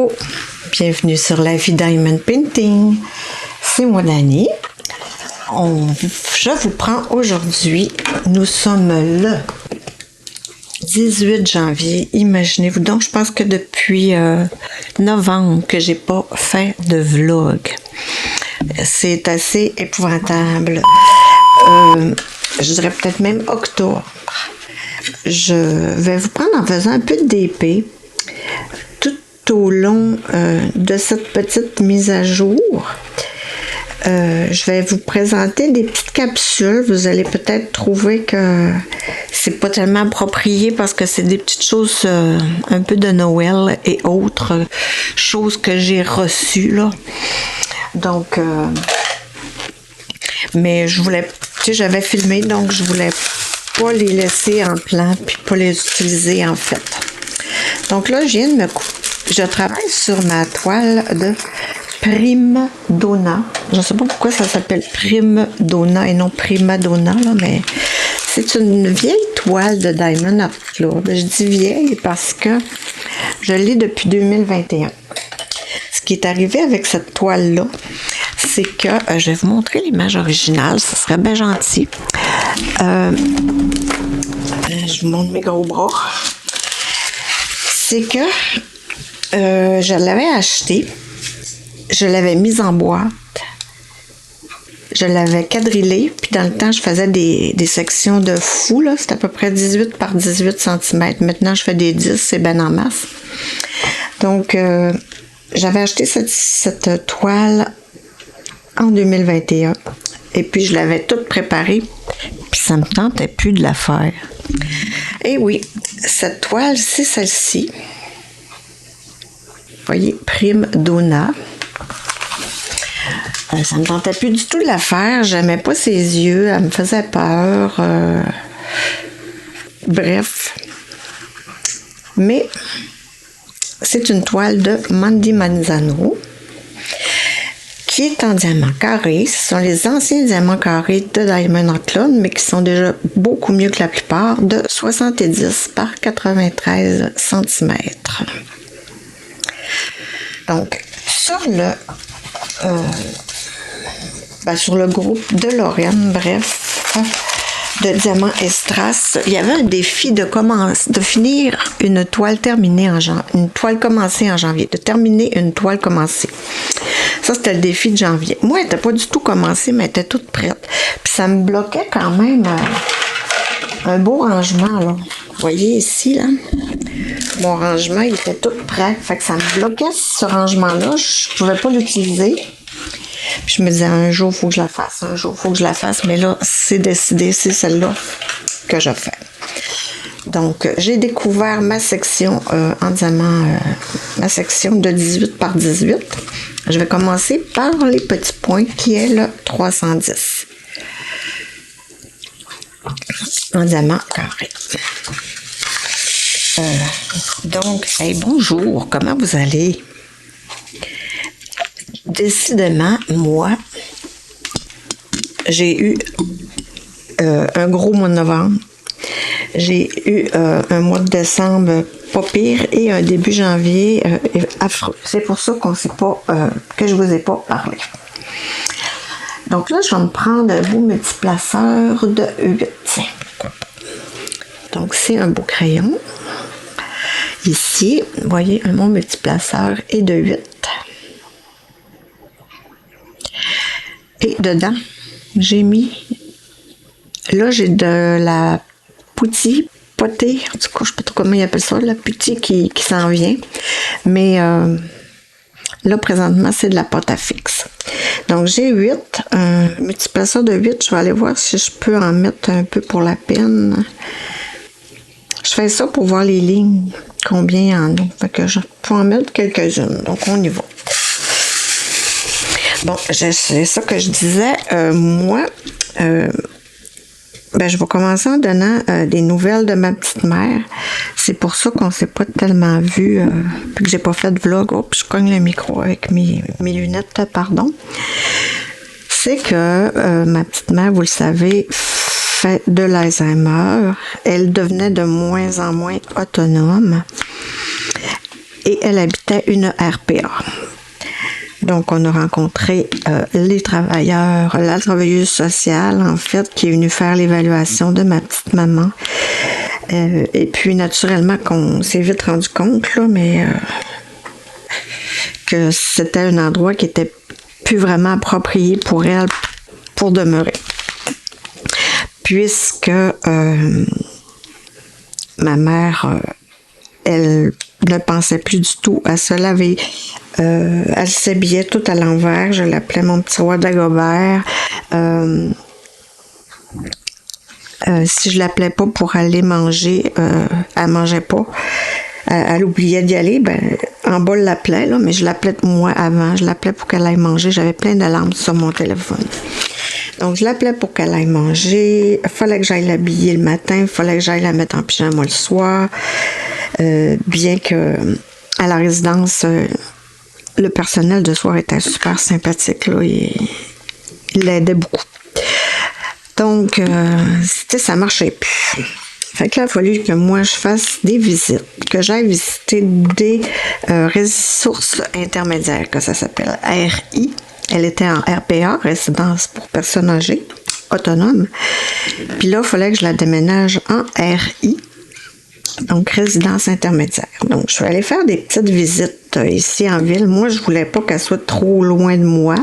Allô, bienvenue sur La Vie Diamond Painting. C'est moi Dani. Je vous prends aujourd'hui, nous sommes le 18 janvier. Imaginez-vous donc, je pense que depuis novembre que j'ai pas fait de vlog. C'est assez épouvantable. Je dirais peut-être même octobre. Je vais vous prendre en faisant un peu de DP tout au long de cette petite mise à jour. Je vais vous présenter des petites capsules. Vous allez peut-être trouver que c'est pas tellement approprié parce que c'est des petites choses un peu de Noël et autres choses que j'ai reçues là. Donc, mais je voulais, tu sais, j'avais filmé, donc je voulais pas les laisser en plan puis pas les utiliser en fait. Donc là, je travaille sur ma toile de Prima Donna. Je ne sais pas pourquoi ça s'appelle Prima Donna et non Prima Donna, là, mais c'est une vieille toile de Diamond Art Club. Je dis vieille parce que je l'ai depuis 2021. Ce qui est arrivé avec cette toile-là, c'est que, je vais vous montrer l'image originale, ce serait bien gentil. Je vous montre mes gros bras. C'est que je l'avais acheté, je l'avais mise en boîte, je l'avais quadrillée, puis dans le temps, je faisais des sections de fou, là, c'était à peu près 18 par 18 cm. Maintenant, je fais des 10, c'est ben en masse. Donc, j'avais acheté cette toile en 2021, et puis je l'avais toute préparée, puis ça me tentait plus de la faire. Et oui, cette toile, c'est celle-ci. Vous voyez, Prima Donna. Ça me tentait plus du tout de la faire. J'aimais pas ses yeux. Elle me faisait peur. Bref. Mais c'est une toile de Mandy Manzano qui est en diamant carré. Ce sont les anciens diamants carrés de Diamond Art Club, mais qui sont déjà beaucoup mieux que la plupart, de 70 par 93 cm. Donc, sur le groupe de Lorraine, bref, de Diamant Estras, il y avait un défi de finir une toile terminée une toile commencée en janvier, de terminer une toile commencée. Ça, c'était le défi de janvier. Moi, elle n'était pas du tout commencée, mais elle était toute prête. Puis ça me bloquait quand même un beau rangement, là. Vous voyez ici, là, mon rangement, il était tout prêt. Fait que ça me bloquait ce rangement-là. Je ne pouvais pas l'utiliser. Puis je me disais, un jour, il faut que je la fasse. Un jour, il faut que je la fasse. Mais là, c'est décidé, c'est celle-là que je fais. Donc, j'ai découvert ma section en diamant, ma section de 18 par 18. Je vais commencer par les petits points, qui est le 310. En diamant carré. Donc, hey, bonjour, comment vous allez? Décidément, moi, j'ai eu un gros mois de novembre. J'ai eu un mois de décembre pas pire et un début janvier affreux. C'est pour ça que je vous ai pas parlé. Donc là, je vais me prendre un beau multiplaceur de 8. Donc, c'est un beau crayon. Ici, vous voyez, mon multiplaceur est de 8. Et dedans, j'ai mis... Là, j'ai de la potée, en tout cas, je ne sais pas trop comment ils appellent ça, la potée qui s'en vient. Mais là, présentement, c'est de la pâte à fixe. Donc, j'ai 8, un multiplaceur de 8. Je vais aller voir si je peux en mettre un peu pour la peine. Je fais ça pour voir les lignes, combien il y en a. Fait que je peux en mettre quelques-unes. Donc, on y va. Bon, c'est ça que je disais. Moi, je vais commencer en donnant des nouvelles de ma petite mère. C'est pour ça qu'on ne s'est pas tellement vu, puis que j'ai pas fait de vlog. Oh, puis je cogne le micro avec mes lunettes, pardon. C'est que ma petite mère, vous le savez, fait de l'Alzheimer. Elle devenait de moins en moins autonome. et elle habitait une RPA. Donc, on a rencontré les travailleurs, la travailleuse sociale, en fait, qui est venue faire l'évaluation de ma petite maman. Et puis, naturellement, qu'on s'est vite rendu compte, là, mais que c'était un endroit qui était plus vraiment approprié pour elle pour demeurer. Puisque ma mère, elle ne pensait plus du tout à se laver. Elle s'habillait tout à l'envers. Je l'appelais mon petit roi d'Agobert. Si je l'appelais pas pour aller manger, elle mangeait pas. Elle oubliait d'y aller. En bas, je l'appelais, là, mais je l'appelais moi avant. Je l'appelais pour qu'elle aille manger. J'avais plein d'alarmes sur mon téléphone. Donc, je l'appelais pour qu'elle aille manger. Il fallait que j'aille l'habiller le matin. Il fallait que j'aille la mettre en pyjama le soir. Bien que à la résidence, le personnel de soir était super sympathique. Là, il l'aidait beaucoup. Donc, ça marchait plus. Fait que là, il a fallu que moi, je fasse des visites, que j'aille visiter des ressources intermédiaires, que ça s'appelle RI. Elle était en RPA, résidence pour personnes âgées, autonome. Puis là, il fallait que je la déménage en RI, donc résidence intermédiaire. Donc, je suis allée faire des petites visites ici en ville. Moi, je voulais pas qu'elle soit trop loin de moi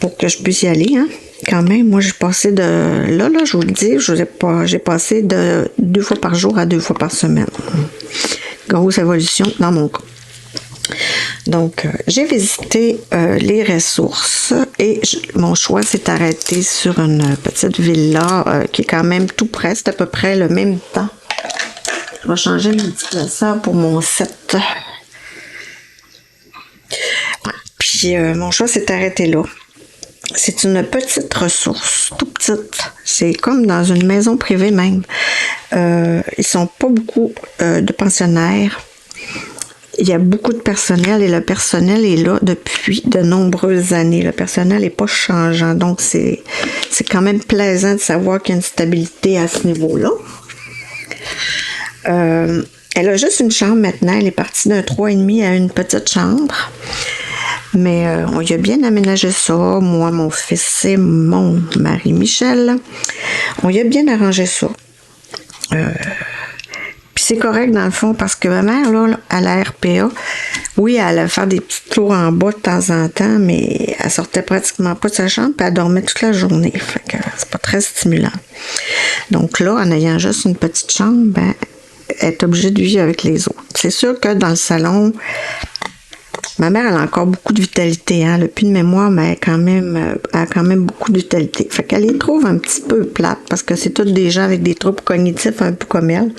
pour que je puisse y aller, hein. Quand même, moi, j'ai passé de... Là, je vous le dis, j'ai passé de 2 fois par jour à 2 fois par semaine. Grosse évolution dans mon cas. Donc, j'ai visité les ressources et mon choix s'est arrêté sur une petite villa qui est quand même tout près. C'est à peu près le même temps. Je vais changer mon petit classeur pour mon 7. Puis, mon choix s'est arrêté là. C'est une petite ressource, tout petite. C'est comme dans une maison privée même. Ils sont pas beaucoup de pensionnaires. Il y a beaucoup de personnel et le personnel est là depuis de nombreuses années. Le personnel n'est pas changeant. Donc, c'est quand même plaisant de savoir qu'il y a une stabilité à ce niveau-là. Elle a juste une chambre maintenant. Elle est partie d'un 3,5 à une petite chambre. Mais on y a bien aménagé ça, moi, mon fils et mon mari Michel. On y a bien arrangé ça. Puis c'est correct dans le fond parce que ma mère, là, à la RPA, oui, elle allait faire des petits tours en bas de temps en temps, mais elle sortait pratiquement pas de sa chambre puis elle dormait toute la journée. Fait que c'est pas très stimulant. Donc là, en ayant juste une petite chambre, elle est obligée de vivre avec les autres. C'est sûr que dans le salon, ma mère, elle a encore beaucoup de vitalité, hein. Elle n'a plus de mémoire, mais elle a quand même beaucoup de vitalité. Fait qu'elle les trouve un petit peu plates, parce que c'est toutes des gens avec des troubles cognitifs un peu comme elle.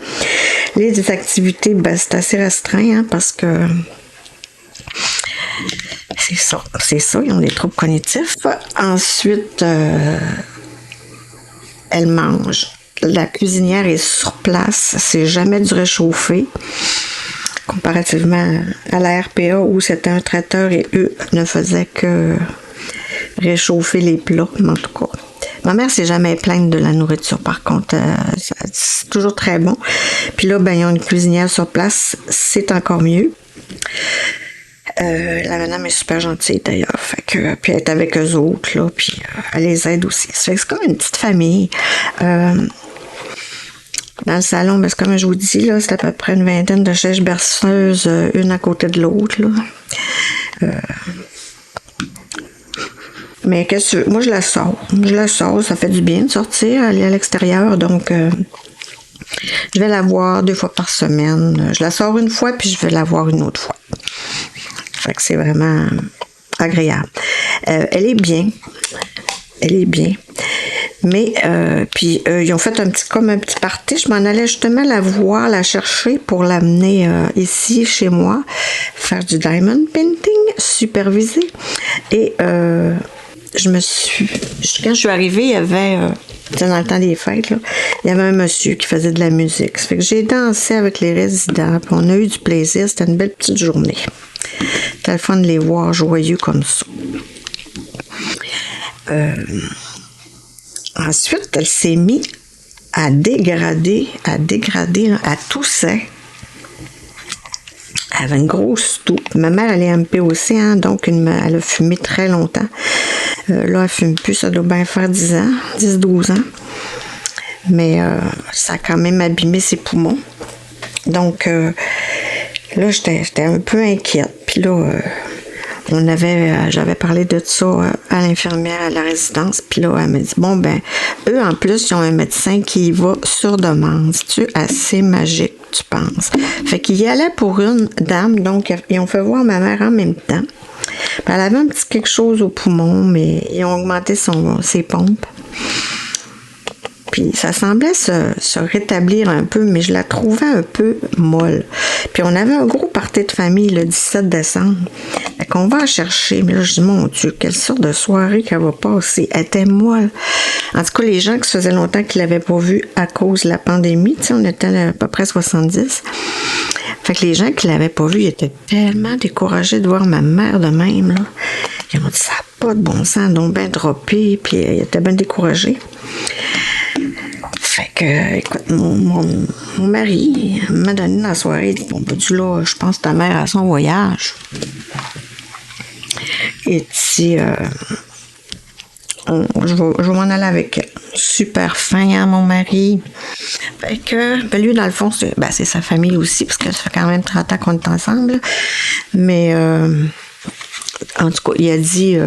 Les activités, c'est assez restreint, hein, parce que c'est ça, ils ont des troubles cognitifs. Ensuite, elle mange. La cuisinière est sur place, c'est jamais du réchauffé. Comparativement à la RPA où c'était un traiteur et eux ne faisaient que réchauffer les plats, mais en tout cas. Ma mère s'est jamais plainte de la nourriture, par contre, c'est toujours très bon. Puis là, ils ont une cuisinière sur place, c'est encore mieux. La madame est super gentille d'ailleurs, fait que, puis elle est avec eux autres, là, puis elle les aide aussi. C'est comme une petite famille. Dans le salon, c'est comme je vous dis, là, c'est à peu près une vingtaine de chaises berceuses, une à côté de l'autre. Là. Mais moi, je la sors. Ça fait du bien de sortir, aller à l'extérieur. Donc, je vais la voir 2 fois par semaine. Je la sors une fois, puis je vais la voir une autre fois. Fait que c'est vraiment agréable. Elle est bien. Mais, puis, ils ont fait comme un petit party. Je m'en allais justement la voir, la chercher pour l'amener ici, chez moi, faire du diamond painting, supervisé. Et quand je suis arrivée, il y avait, dans le temps des fêtes, là, il y avait un monsieur qui faisait de la musique. Ça fait que j'ai dansé avec les résidents, puis on a eu du plaisir. C'était une belle petite journée. C'était le fun de les voir joyeux comme ça. Ensuite, elle s'est mise à dégrader, à tousser. Elle avait une grosse toux. Ma mère, elle est MP aussi, hein, donc elle a fumé très longtemps. Là, elle fume plus, ça doit bien faire 10 ans, 10-12 ans. Mais ça a quand même abîmé ses poumons. Donc, là, j'étais un peu inquiète. Puis là, j'avais parlé de ça à l'infirmière à la résidence. Puis là, elle m'a dit, bon, ben, eux, en plus, ils ont un médecin qui y va sur demande. C'est-tu assez magique, tu penses? Fait qu'il y allait pour une dame, donc ils ont fait voir ma mère en même temps. Puis elle avait un petit quelque chose au poumon, mais ils ont augmenté ses pompes. Puis ça semblait se rétablir un peu, mais je la trouvais un peu molle. Puis on avait un gros party de famille le 17 décembre. Fait qu'on va la chercher. Mais là, je dis, mon Dieu, quelle sorte de soirée qu'elle va passer. Elle était molle. En tout cas, les gens qui se faisaient longtemps qu'ils ne l'avaient pas vue à cause de la pandémie, tu sais, on était à peu près 70. Fait que les gens qui ne l'avaient pas vue, ils étaient tellement découragés de voir ma mère de même, là. Ils m'ont dit, ça n'a pas de bon sens, donc bien droppé, puis ils étaient bien découragés. Fait que, écoute, mon mari m'a donné dans la soirée, il dit, bon, ben, là, je pense que ta mère a son voyage. Et puis, je vais m'en aller avec elle. Super fin, hein, mon mari. Fait que, ben, lui, dans le fond, c'est sa famille aussi, parce que ça fait quand même 30 ans qu'on est ensemble. Mais, en tout cas, il a dit...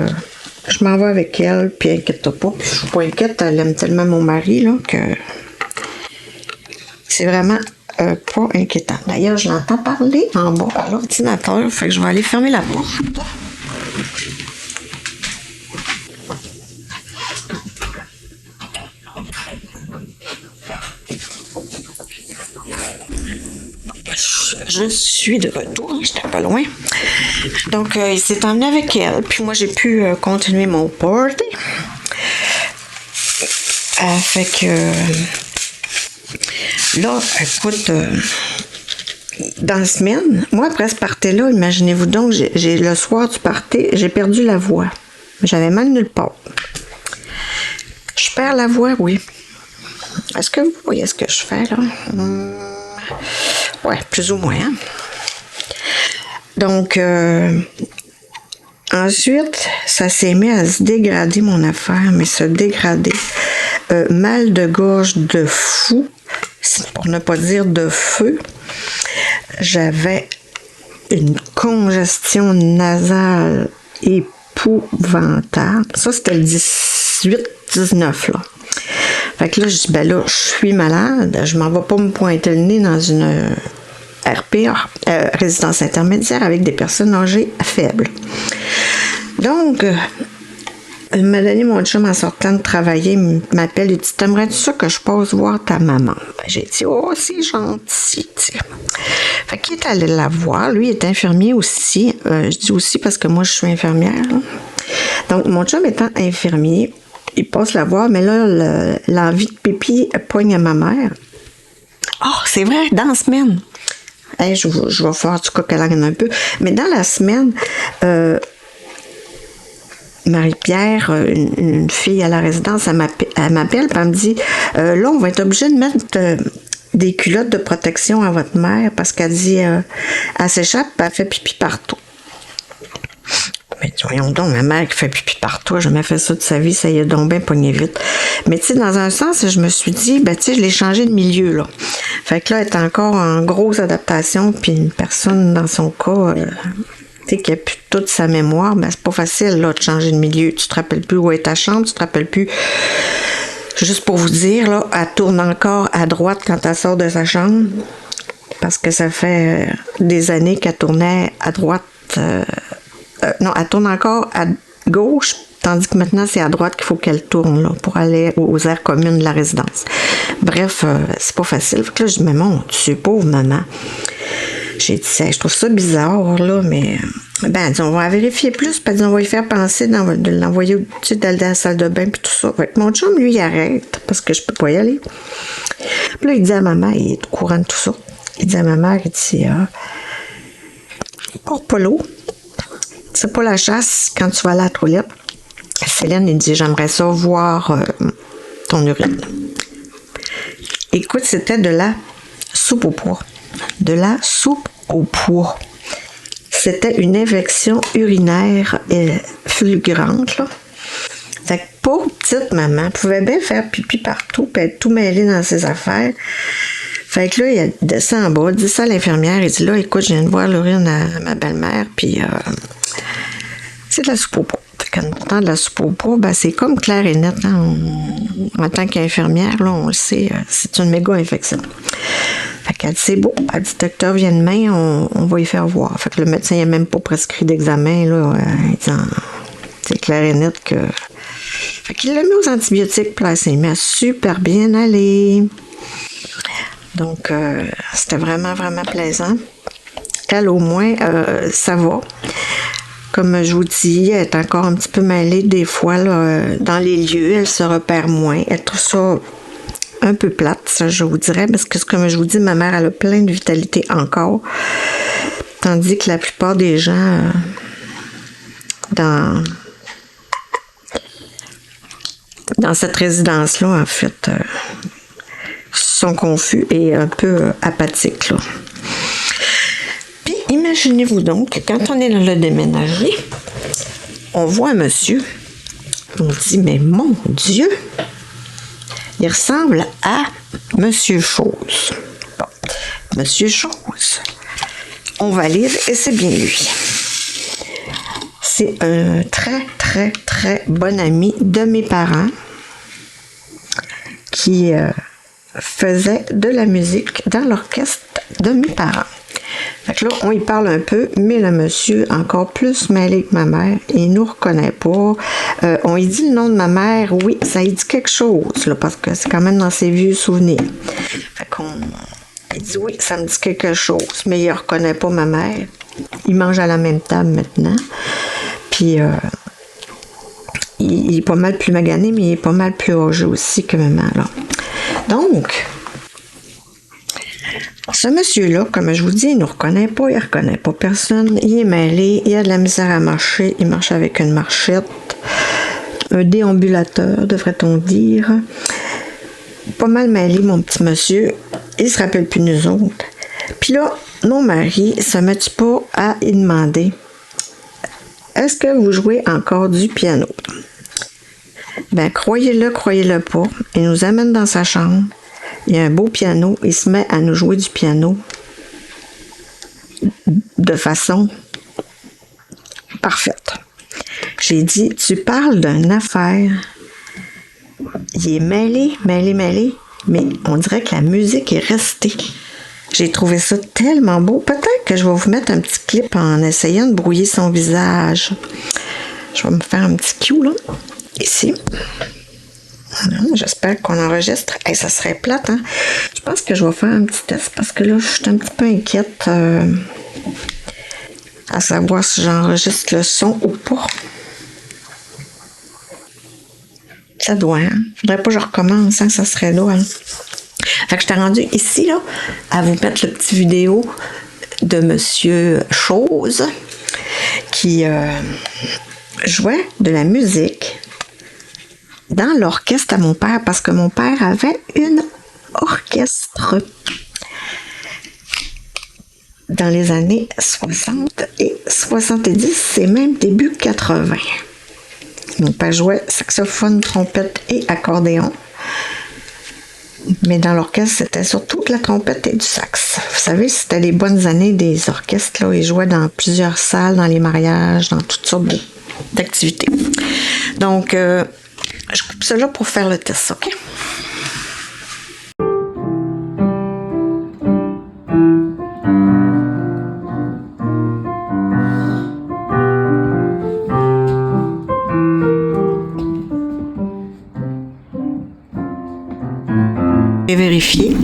je m'en vais avec elle, puis inquiète-toi pas. Puis je suis pas inquiète, elle aime tellement mon mari, là, que c'est vraiment pas inquiétant. D'ailleurs, je l'entends parler en bas à l'ordinateur, fait que je vais aller fermer la porte. Je suis de retour, j'étais pas loin. Donc, il s'est emmené avec elle, puis moi, j'ai pu continuer mon party. Fait que, là, écoute, dans la semaine, moi, après ce party-là, imaginez-vous donc, le soir du party, j'ai perdu la voix. J'avais mal nulle part. Je perds la voix, oui. Est-ce que vous voyez ce que je fais, là? Ouais, plus ou moins. Hein? Donc, ensuite, ça s'est mis à se dégrader, mon affaire, mais se dégrader. Mal de gorge de fou, pour ne pas dire de feu. J'avais une congestion nasale épouvantable. Ça, c'était le 18-19, là. Fait que là, je dis, ben là, je suis malade, je m'en vais pas me pointer le nez dans une RPA, résidence intermédiaire, avec des personnes âgées faibles. Donc, il m'a donné mon chum en sortant de travailler, il m'appelle, il dit, t'aimerais-tu ça que je passe voir ta maman? Ben, j'ai dit, oh, c'est gentil, t'sais. Fait qu'il est allé la voir, lui, il est infirmier aussi, je dis aussi parce que moi, je suis infirmière, là. Donc, mon chum étant infirmier, il passe la voir, mais là, l'envie de pipi poigne à ma mère. Oh, c'est vrai, dans la semaine. Hey, je vais faire en tout cas qu'elle en un peu. Mais dans la semaine, Marie-Pierre, une fille à la résidence, elle m'appelle, puis elle me dit, là, on va être obligé de mettre des culottes de protection à votre mère, parce qu'elle dit, elle s'échappe, puis elle fait pipi partout. Mais voyons donc, ma mère qui fait pipi partout, j'ai jamais fait ça de sa vie, ça y est donc bien pogné vite. Mais tu sais, dans un sens, je me suis dit, ben tu sais, je l'ai changé de milieu, là. Fait que là, elle est encore en grosse adaptation, puis une personne, dans son cas, tu sais, qui a plus toute sa mémoire, ben c'est pas facile, là, de changer de milieu. Tu te rappelles plus où est ta chambre, tu te rappelles plus... Juste pour vous dire, là, elle tourne encore à droite quand elle sort de sa chambre, parce que ça fait des années qu'elle tournait à droite... non, elle tourne encore à gauche, tandis que maintenant, c'est à droite qu'il faut qu'elle tourne là, pour aller aux aires communes de la résidence. Bref, c'est pas facile. Fait que là, je dis, mais mon Dieu, pauvre maman. J'ai dit, je trouve ça bizarre, là, mais... Ben, on va vérifier plus, puis on va lui faire penser de l'envoyer au-dessus d'aller dans la salle de bain, puis tout ça. Fait que mon chum, lui, il arrête, parce que je peux pas y aller. Puis là, il dit à maman, il est au courant de tout ça. Il dit à ma mère, il dit, porte pas l'eau. C'est pas la chasse quand tu vas à la toilette. Céline, il dit, j'aimerais ça voir ton urine. Écoute, c'était de la soupe au pois. De la soupe au pois. c'était une infection urinaire fulgurante, là. Fait que pauvre petite maman pouvait bien faire pipi partout puis être tout mêlée dans ses affaires. Fait que là, il descend en bas, il dit ça à l'infirmière, il dit là, écoute, je viens de voir l'urine à ma belle-mère, puis c'est de la soupe au poids. Fait qu'en temps de la soupe au poids, ben, c'est comme clair et net. Hein? En tant qu'infirmière, là, on le sait, c'est une méga infection. Fait qu'elle dit, c'est beau. Elle dit, docteur, vient demain, on va y faire voir. Fait que le médecin n'a même pas prescrit d'examen, là, disant, c'est clair et net que... Fait qu'il l'a mis aux antibiotiques, puis là, elle s'est mis à super bien aller. Donc, c'était vraiment, vraiment plaisant. Elle, au moins, ça va. Comme je vous dis, elle est encore un petit peu mêlée des fois là, dans les lieux. Elle se repère moins. Elle trouve ça un peu plate, ça, je vous dirais, parce que, comme je vous dis, ma mère, elle a plein de vitalité encore. Tandis que la plupart des gens dans cette résidence-là, en fait, sont confus et un peu apathiques, là. Puis, imaginez-vous donc que quand on est dans le déménager, on voit un monsieur, on dit, mais mon Dieu, il ressemble à Monsieur Chose. Bon, Monsieur Chose. On va lire et c'est bien lui. C'est un très, très, très bon ami de mes parents qui faisait de la musique dans l'orchestre de mes parents. Fait que là, on y parle un peu, mais le monsieur, encore plus mêlé que ma mère, il nous reconnaît pas. On lui dit le nom de ma mère, oui, ça lui dit quelque chose, là, parce que c'est quand même dans ses vieux souvenirs. Fait il dit oui, ça me dit quelque chose, mais il reconnaît pas ma mère. Il mange à la même table maintenant. Puis, il est pas mal plus magané, mais il est pas mal plus âgé aussi que maman, là. Donc, ce monsieur-là, comme je vous dis, il ne nous reconnaît pas, il ne reconnaît pas personne, il est mêlé, il a de la misère à marcher, il marche avec une marchette, un déambulateur, devrait-on dire. Pas mal mêlé, mon petit monsieur, il se rappelle plus de nous autres. Puis là, mon mari se met pas à y demander, est-ce que vous jouez encore du piano? Ben, croyez-le pas, il nous amène dans sa chambre. Il y a un beau piano, il se met à nous jouer du piano de façon parfaite. J'ai dit, tu parles d'une affaire. Il est mêlé, mais on dirait que la musique est restée. J'ai trouvé ça tellement beau. Peut-être que je vais vous mettre un petit clip en essayant de brouiller son visage. Je vais me faire un petit cue, là, ici. J'espère qu'on enregistre. Hey, ça serait plate, hein? Je pense que je vais faire un petit test parce que là, je suis un petit peu inquiète à savoir si j'enregistre le son ou pas. Ça doit, hein? Faudrait pas que je recommence, hein? Ça serait là, hein? Fait que je t'ai rendu ici, là, à vous mettre le petit vidéo de Monsieur Chose qui jouait de la musique dans l'orchestre à mon père, parce que mon père avait une orchestre dans les années 60 et 70 et même début 80. Mon père jouait saxophone, trompette et accordéon. Mais dans l'orchestre, c'était surtout de la trompette et du sax. Vous savez, c'était les bonnes années des orchestres, là. Ils jouaient dans plusieurs salles, dans les mariages, dans toutes sortes d'activités. Donc, je coupe ça là pour faire le test, OK? Et vérifier,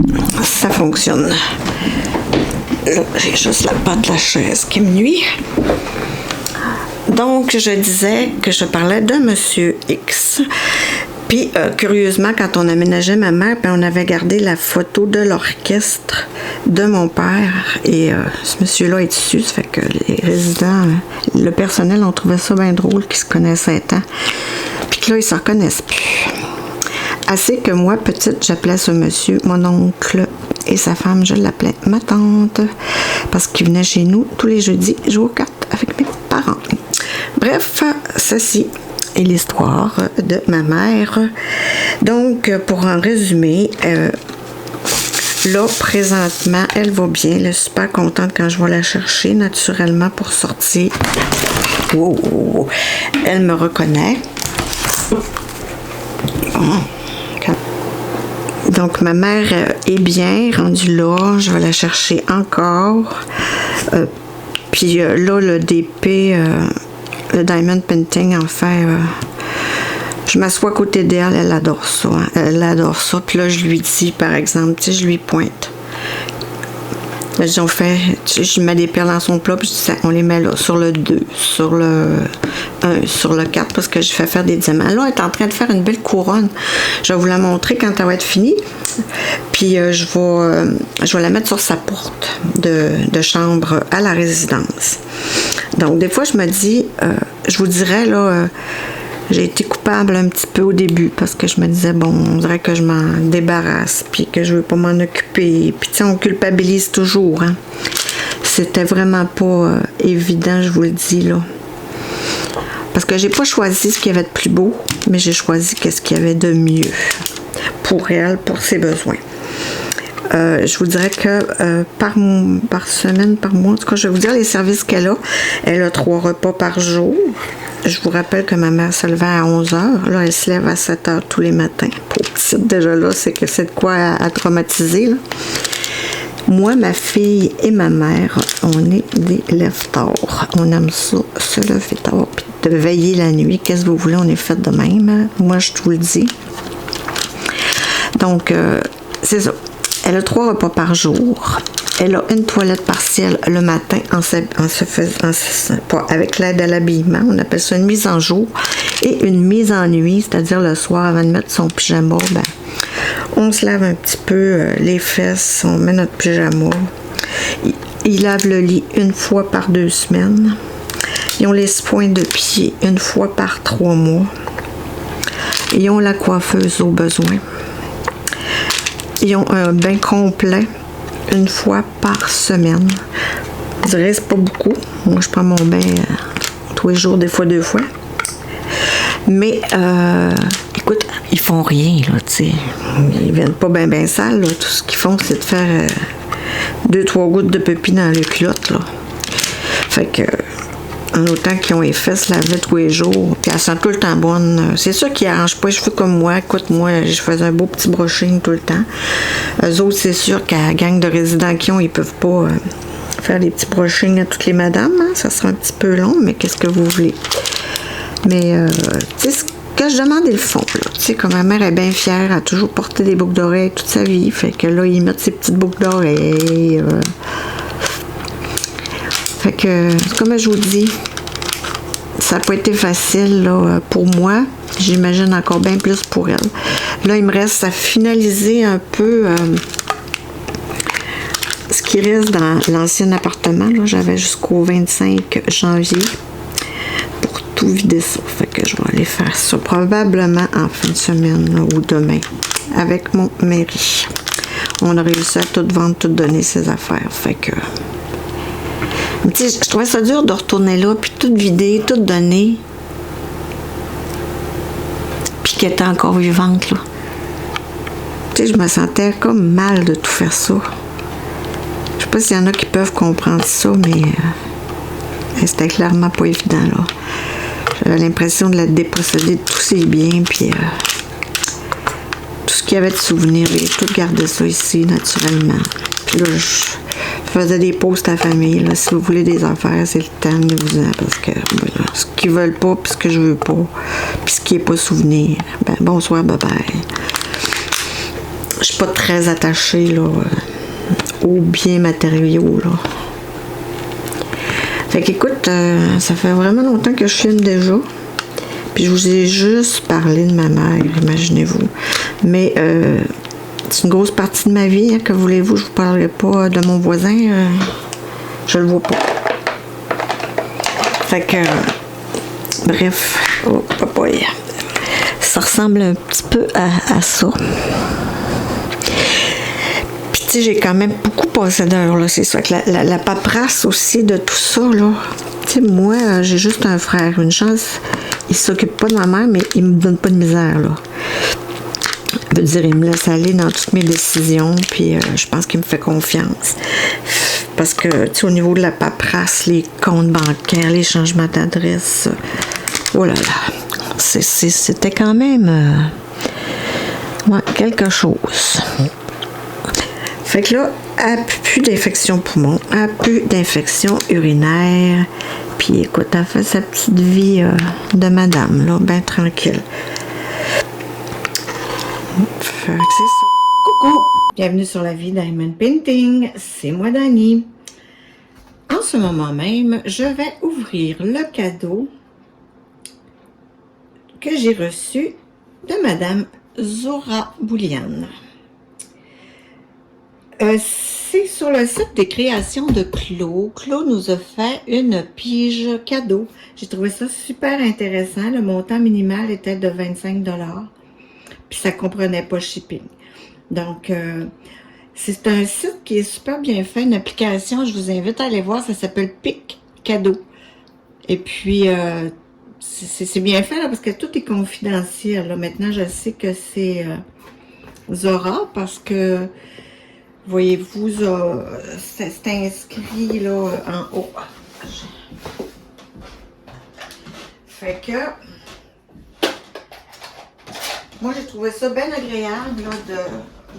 ça fonctionne. Là, j'ai juste la patte de la chaise qui me nuit. Donc, je disais que je parlais de Monsieur X. Puis, curieusement, quand on aménageait ma mère, on avait gardé la photo de l'orchestre de mon père. Et ce monsieur-là est dessus. Ça fait que les résidents, le personnel, ont trouvé ça bien drôle qu'ils se connaissaient tant. Puis que là, ils ne se reconnaissent plus. Assez que moi, petite, j'appelais ce monsieur mon oncle et sa femme, je l'appelais ma tante, parce qu'il venait chez nous tous les jeudis jouer aux cartes avec mes parents. Bref, ceci est l'histoire de ma mère. Donc, pour en résumer, là, présentement, elle va bien. Elle est super contente quand je vais la chercher, naturellement, pour sortir. Wow. Elle me reconnaît. Donc, ma mère est bien rendue là. Je vais la chercher encore. Puis là, le DP, le Diamond Painting, en fait, je m'assois à côté d'elle, elle adore ça. Hein. Elle adore ça. Puis là, je lui dis, par exemple, tu sais, je lui pointe. Là, on fait, tu sais, je mets des perles dans son plat, puis je dis, on les met là, sur le 2, sur le 1, sur le 4, parce que je fais faire des diamants. Là, elle est en train de faire une belle couronne. Je vais vous la montrer quand elle va être finie. Puis je vais la mettre sur sa porte de chambre à la résidence. Donc, des fois, je me dis, je vous dirais, là, j'ai été coupable un petit peu au début parce que je me disais, bon, on dirait que je m'en débarrasse puis que je veux pas m'en occuper. Puis, tu sais, on culpabilise toujours, hein. C'était vraiment pas évident, je vous le dis, là. Parce que j'ai pas choisi ce qu'il y avait de plus beau, mais j'ai choisi ce qu'il y avait de mieux pour elle, pour ses besoins. Je vous dirais que par semaine, par mois, en tout cas, je vais vous dire les services qu'elle a. Elle a 3 repas par jour. Je vous rappelle que ma mère se levait à 11h. Là, elle se lève à 7h tous les matins. Pour petite, déjà là, c'est que c'est de quoi à traumatiser, là. Moi, ma fille et ma mère, on est des lève-tard. On aime ça, se lever tard, puis de veiller la nuit. Qu'est-ce que vous voulez, on est fait de même. Hein? Moi, je vous le dis. Donc, c'est ça. Elle a 3 repas par jour. Elle a une toilette partielle le matin avec l'aide à l'habillement. On appelle ça une mise en jour. Et une mise en nuit, c'est-à-dire le soir, avant de mettre son pyjama, ben, on se lave un petit peu les fesses, on met notre pyjama. Il lave le lit une fois par 2 semaines. Ils ont les soins de pied une fois par 3 mois. Ils ont la coiffeuse au besoin. Ils ont un bain complet une fois par semaine. Je dirais que c'est pas beaucoup. Moi, je prends mon bain tous les jours, des fois 2 fois. Mais, écoute, ils font rien, là, tu sais. Ils viennent pas bien sales, là. Tout ce qu'ils font, c'est de faire 2-3 gouttes de pépi dans le culotte, là. Fait que, en autant qu'ils ont les fesses lavées tous les jours, puis elles sont tout le temps bonnes. C'est sûr qu'ils n'arrangent pas les cheveux comme moi. Écoute, moi, je faisais un beau petit brushing tout le temps. Eux autres, c'est sûr qu'à la gang de résidents qu'ils ont, ils peuvent pas faire des petits brushings à toutes les madames. Hein? Ça sera un petit peu long, mais qu'est-ce que vous voulez? Mais, tu sais, ce que je demande, ils le font, là. Tu sais, comme ma mère est bien fière, elle a toujours porté des boucles d'oreilles toute sa vie. Fait que là, ils mettent ses petites boucles d'oreilles. Fait que, comme je vous dis, ça n'a pas été facile là, pour moi. J'imagine encore bien plus pour elle. Là, il me reste à finaliser un peu ce qui reste dans l'ancien appartement. Là, j'avais jusqu'au 25 janvier pour tout vider ça. Fait que je vais aller faire ça probablement en fin de semaine là, ou demain avec mon mari. On a réussi à tout vendre, tout donner ses affaires. Fait que... Tu sais, je trouvais ça dur de retourner là, puis tout vider, tout donner. Puis qu'elle était encore vivante, là. Tu sais, je me sentais comme mal de tout faire ça. Je sais pas s'il y en a qui peuvent comprendre ça, mais c'était clairement pas évident, là. J'avais l'impression de la déposséder de tous ses biens, puis tout ce qu'il y avait de souvenirs, j'ai tout gardé ça ici, naturellement. Puis là, je faisais des posts à la famille. Là, si vous voulez des affaires, c'est le temps de vous en. Parce que voilà, ce qu'ils veulent pas, puis ce que je veux pas, puis ce qui est pas souvenir, ben bonsoir, bye bye. Je suis pas très attachée là, aux biens matériaux. Là. Fait qu'écoute, ça fait vraiment longtemps que je filme déjà. Puis je vous ai juste parlé de ma mère, imaginez-vous. Mais c'est une grosse partie de ma vie, hein, que voulez-vous, je vous parlerai pas de mon voisin, je le vois pas. Fait que, bref, oh, papaye. Ça ressemble un petit peu à ça. Puis tu sais, j'ai quand même beaucoup passé d'heures, là, c'est ça. Que la paperasse aussi de tout ça, là. Tu sais, moi, j'ai juste un frère. Une chance, il s'occupe pas de ma mère, mais il me donne pas de misère, là. Je veux dire, il me laisse aller dans toutes mes décisions, puis je pense qu'il me fait confiance. Parce que, tu sais, au niveau de la paperasse, les comptes bancaires, les changements d'adresse, oh là là, c'était quand même ouais, quelque chose. Fait que là, elle n'a plus d'infection poumon, elle n'a plus d'infection urinaire, puis écoute, elle fait sa petite vie de madame, là, bien tranquille. Fait que c'est ça. Coucou! Bienvenue sur la vie Diamond Painting, c'est moi Dani. En ce moment même, je vais ouvrir le cadeau que j'ai reçu de Madame Zora Bouliane. C'est sur le site des créations de Claude. Claude nous a fait une pige cadeau. J'ai trouvé ça super intéressant. Le montant minimal était de 25 $. Puis ça comprenait pas le shipping. Donc, c'est un site qui est super bien fait, une application, je vous invite à aller voir, ça s'appelle Pic Cadeau. Et puis, c'est bien fait là, parce que tout est confidentiel. Là. Maintenant, je sais que c'est Zora, parce que, voyez-vous, c'est inscrit là en haut. Fait que, moi, j'ai trouvé ça bien agréable là,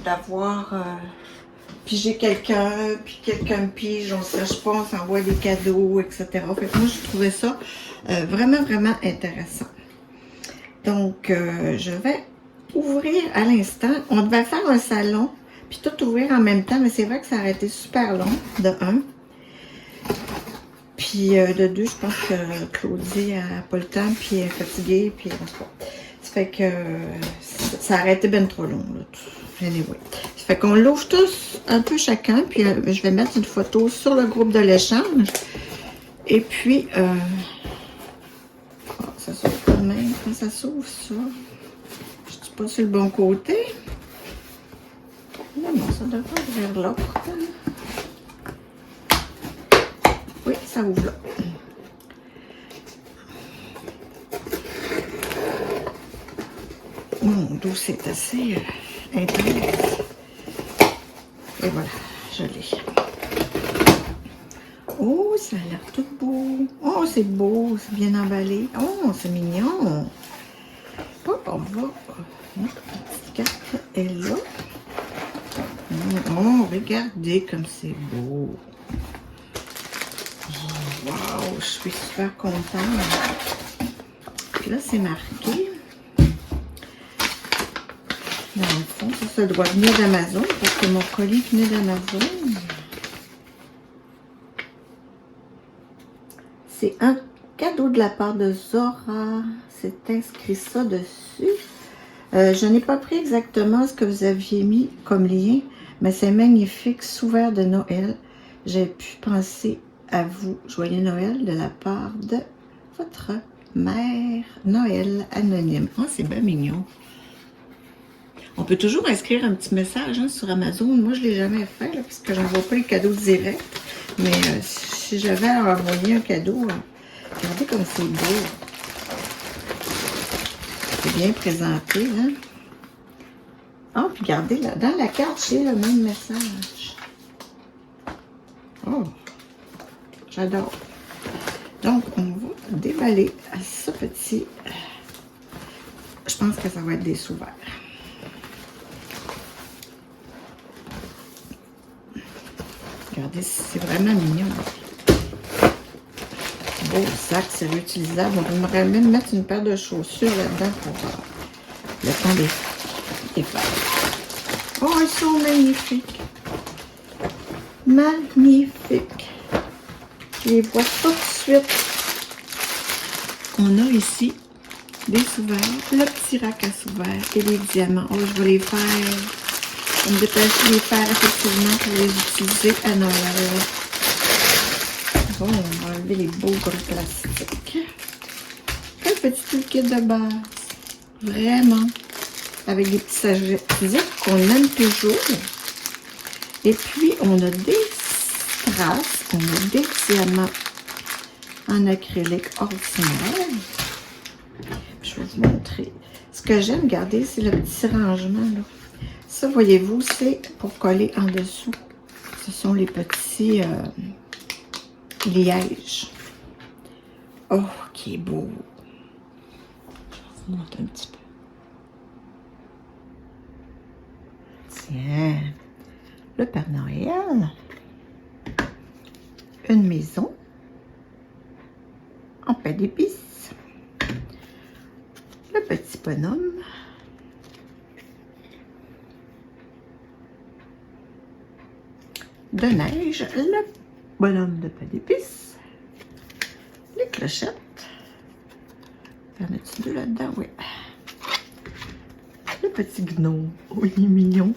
d'avoir pigé quelqu'un, puis quelqu'un me pige, on se lâche pas, on s'envoie des cadeaux, etc. Fait que moi, j'ai trouvé ça vraiment, vraiment intéressant. Donc, je vais ouvrir à l'instant. On devait faire un salon, puis tout ouvrir en même temps, mais c'est vrai que ça aurait été super long, de un. Puis de deux, je pense que Claudie n'a pas le temps, puis elle est fatiguée, puis on se voit. Ça fait que ça aurait été bien trop long, là. Anyway. Ça fait qu'on l'ouvre tous un peu chacun, puis je vais mettre une photo sur le groupe de l'échange. Et puis, oh, ça s'ouvre quand même. Quand ça s'ouvre, ça, je suis pas sur le bon côté. Non, non, ça devrait ouvrir là. Oui, ça ouvre là. Mon dos, c'est assez intense. Et voilà, je l'ai. Oh, ça a l'air tout beau. Oh, c'est beau, c'est bien emballé. Oh, c'est mignon. Oh, on va. Notre petite carte est là. Oh, regardez comme c'est beau. Oh, wow, je suis super contente. Puis là, c'est marqué. Dans le fond, ça doit venir d'Amazon, parce que mon colis venait d'Amazon. C'est un cadeau de la part de Zora. C'est inscrit ça dessus. Je n'ai pas pris exactement ce que vous aviez mis comme lien, mais c'est magnifique, sous verre de Noël. J'ai pu penser à vous. Joyeux Noël de la part de votre mère Noël anonyme. Oh, c'est bien mignon. On peut toujours inscrire un petit message hein, sur Amazon. Moi, je ne l'ai jamais fait, là, parce que je n'envoie pas les cadeaux directs. Mais si j'avais à envoyer un cadeau, regardez comme c'est beau. C'est bien présenté. Hein? Oh, puis regardez, là, dans la carte, j'ai le même message. Oh, j'adore. Donc, on va déballer à ce petit. Je pense que ça va être des sous-verts. Regardez, c'est vraiment mignon. Beau sac, c'est réutilisable. On aimerait même mettre une paire de chaussures là-dedans pour le temps des fêtes. Oh, ils sont magnifiques. Magnifiques. Je les vois tout de suite. On a ici des sous-verts, le petit rack à sous-verts et les diamants. Oh, je vais les faire. Je vais me dépêcher de les faire effectivement pour les utiliser à Noël. Bon, on va enlever les beaux gros plastiques. Un petit liquide de base. Vraiment. Avec des petits sachets qu'on aime toujours. Et puis, on a des strass, on a des diamants en acrylique ordinaire. Je vais vous montrer. Ce que j'aime, regardez, c'est le petit rangement, là. Ça, voyez-vous, c'est pour coller en dessous. Ce sont les petits lièges. Oh, qui est beau! Je vais vous montrer un petit peu. Tiens, le Père Noël, une maison en pain d'épices, le petit bonhomme, de neige, le bonhomme de pain d'épices, les clochettes. Il y en a-tu deux là-dedans? Oui. Le petit gnome. Oh, il est mignon.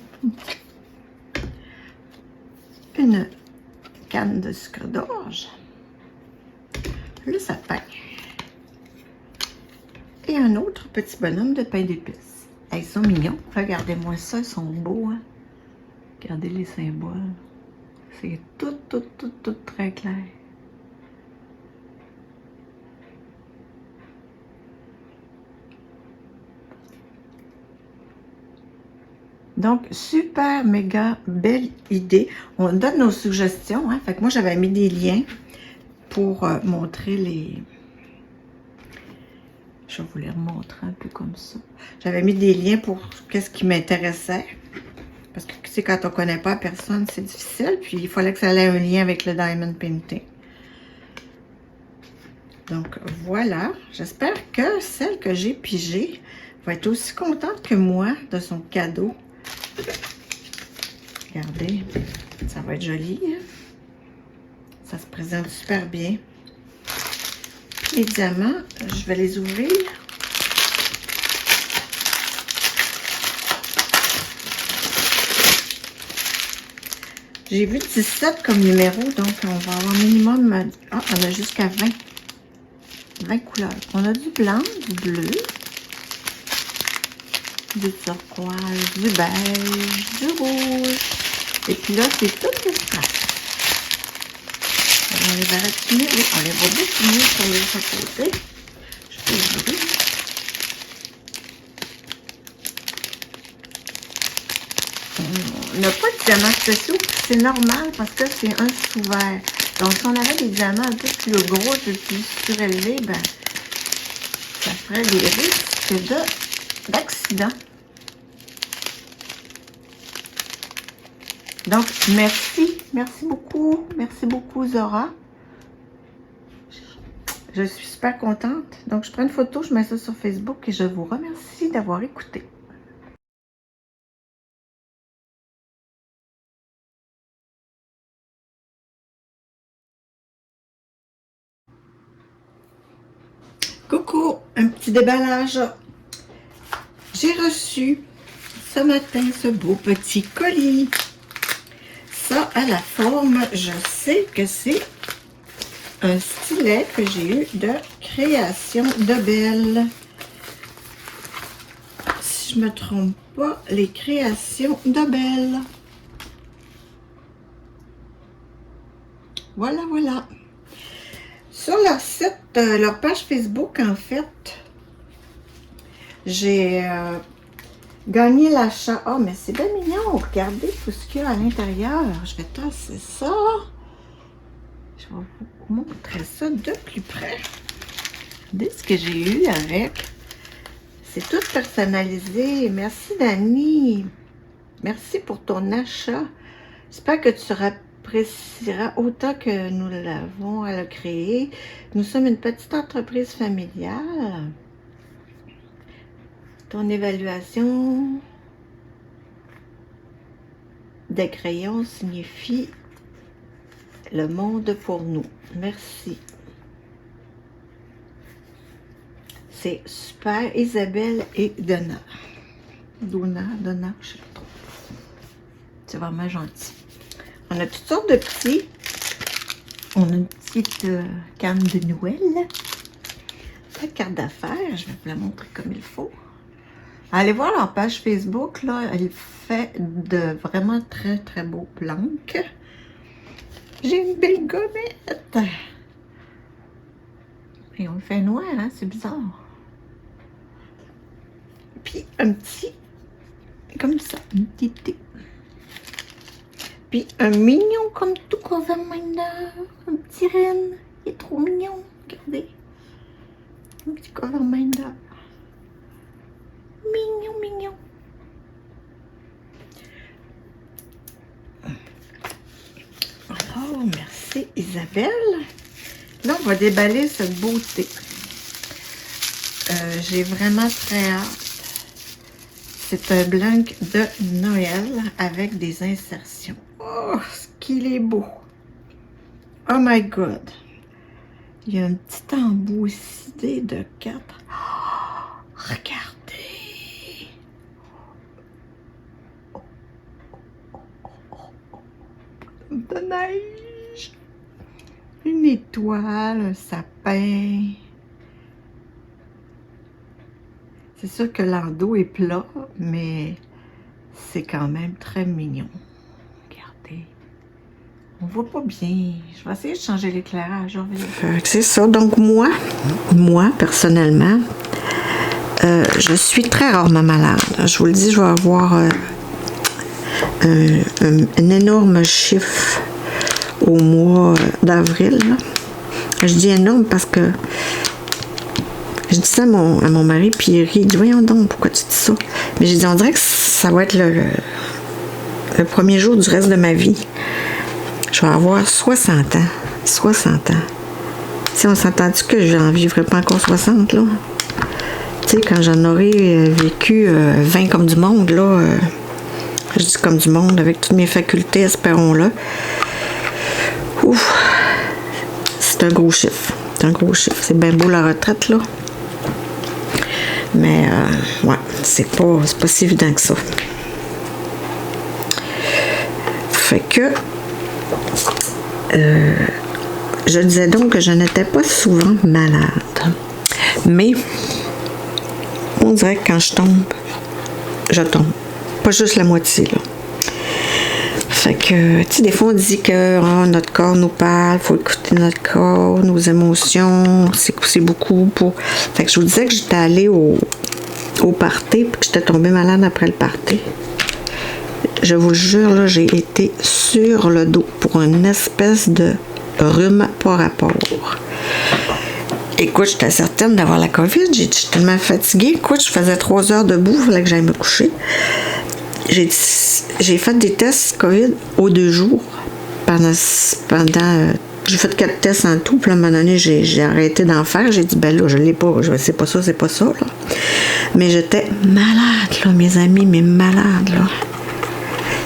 Une canne de sucre d'orge. Le sapin. Et un autre petit bonhomme de pain d'épices. Ils sont mignons. Regardez-moi ça, ils sont beaux. Hein? Regardez les symboles. C'est tout très clair. Donc, super, méga, belle idée. On donne nos suggestions. Hein? Fait que moi, j'avais mis des liens pour montrer les... Je vais vous les remontrer un peu comme ça. J'avais mis des liens pour qu'est-ce qui m'intéressait. Parce que, tu sais, quand on ne connaît pas personne, c'est difficile. Puis, il fallait que ça ait un lien avec le Diamond Painting. Donc, voilà. J'espère que celle que j'ai pigée va être aussi contente que moi de son cadeau. Regardez, ça va être joli. Hein? Ça se présente super bien. Les diamants, je vais les ouvrir. J'ai vu 17 comme numéro, donc on va avoir minimum... Ah, on a jusqu'à 20. 20 couleurs. On a du blanc, du bleu, du turquoise, du beige, du rouge. Et puis là, c'est toutes les strass. On les va raffiner. Oui, on les va définir sur l'autre côté. Je peux ouvrir. On n'a pas de diamants spéciaux, c'est normal parce que c'est un sous-vert. Donc, si on avait des diamants un peu plus gros, un peu plus surélevés, ben, ça ferait des risques d'accident. Donc, merci beaucoup Zora. Je suis super contente. Donc, je prends une photo, je mets ça sur Facebook et je vous remercie d'avoir écouté. Coucou, un petit déballage. J'ai reçu ce matin ce beau petit colis. Ça, à la forme, je sais que c'est un stylet que j'ai eu de Création de Belle. Si je me trompe pas, les Créations de Belle. Voilà, voilà. Sur leur site, leur page Facebook, en fait, j'ai gagné l'achat. Oh, mais c'est bien mignon. Regardez tout ce qu'il y a à l'intérieur. Je vais tasser ça. Je vais vous montrer ça de plus près. Regardez ce que j'ai eu avec. C'est tout personnalisé. Merci, Dani. Merci pour ton achat. J'espère que tu apprécieras autant que nous l'avons à le créer. Nous sommes une petite entreprise familiale. Ton évaluation des crayons signifie le monde pour nous. Merci. C'est super. Isabelle et Donna. Donna, je sais pas trop. C'est vraiment gentil. On a toutes sortes de petits. On a une petite canne de Noël. La carte d'affaires, je vais vous la montrer comme il faut. Allez voir leur page Facebook, là. Elle fait de vraiment très, très beaux planques. J'ai une belle gommette. Et on le fait noir, hein? C'est bizarre. Puis un petit, comme ça, un petit thé. Puis un mignon comme tout Coverminder. Un petit renne. Il est trop mignon. Regardez. Un petit Coverminder. Mignon, mignon. Oh, merci Isabelle. Là, on va déballer cette beauté. J'ai vraiment très hâte. C'est un blanc de Noël avec des insertions. Oh, ce qu'il est beau. Oh my God. Il y a un petit embout ici de 4. Oh, regardez. De neige. Une étoile, un sapin. C'est sûr que l'endos est plat, mais c'est quand même très mignon. Regardez. On voit pas bien. Je vais essayer de changer l'éclairage. C'est ça. Donc moi, personnellement, je suis très rarement malade. Je vous le dis, je vais avoir un énorme chiffre au mois d'avril. Je dis énorme parce que je dis ça à mon mari, puis il rit. Il dit, voyons donc, pourquoi tu dis ça? Mais j'ai dit, on dirait que ça va être le premier jour du reste de ma vie. Je vais avoir 60 ans. 60 ans. Si on s'entend-tu que j'en vivrai pas encore 60, là? Tu sais, quand j'en aurai vécu 20 comme du monde, là, je dis comme du monde, avec toutes mes facultés, espérons-le. Ouf! C'est un gros chiffre. C'est un gros chiffre. C'est bien beau la retraite, là. Mais, ouais, c'est pas si évident que ça. Fait que, je disais donc que je n'étais pas souvent malade. Mais, on dirait que quand je tombe. Pas juste la moitié, là. Fait que, tu sais, des fois, on dit que notre corps nous parle, il faut écouter notre corps, nos émotions, c'est beaucoup pour... Fait que je vous disais que j'étais allée au party, puis que j'étais tombée malade après le party. Je vous le jure, là, j'ai été sur le dos pour une espèce de rhume par rapport. Écoute, j'étais certaine d'avoir la COVID, j'étais tellement fatiguée. Écoute, je faisais 3 heures debout, il fallait que j'aille me coucher. J'ai fait des tests COVID aux 2 jours. J'ai fait 4 tests en tout, puis à un moment donné, j'ai arrêté d'en faire. J'ai dit, ben là, je l'ai pas, c'est pas ça, là. Mais j'étais malade, là, mes amis, mais malade, là.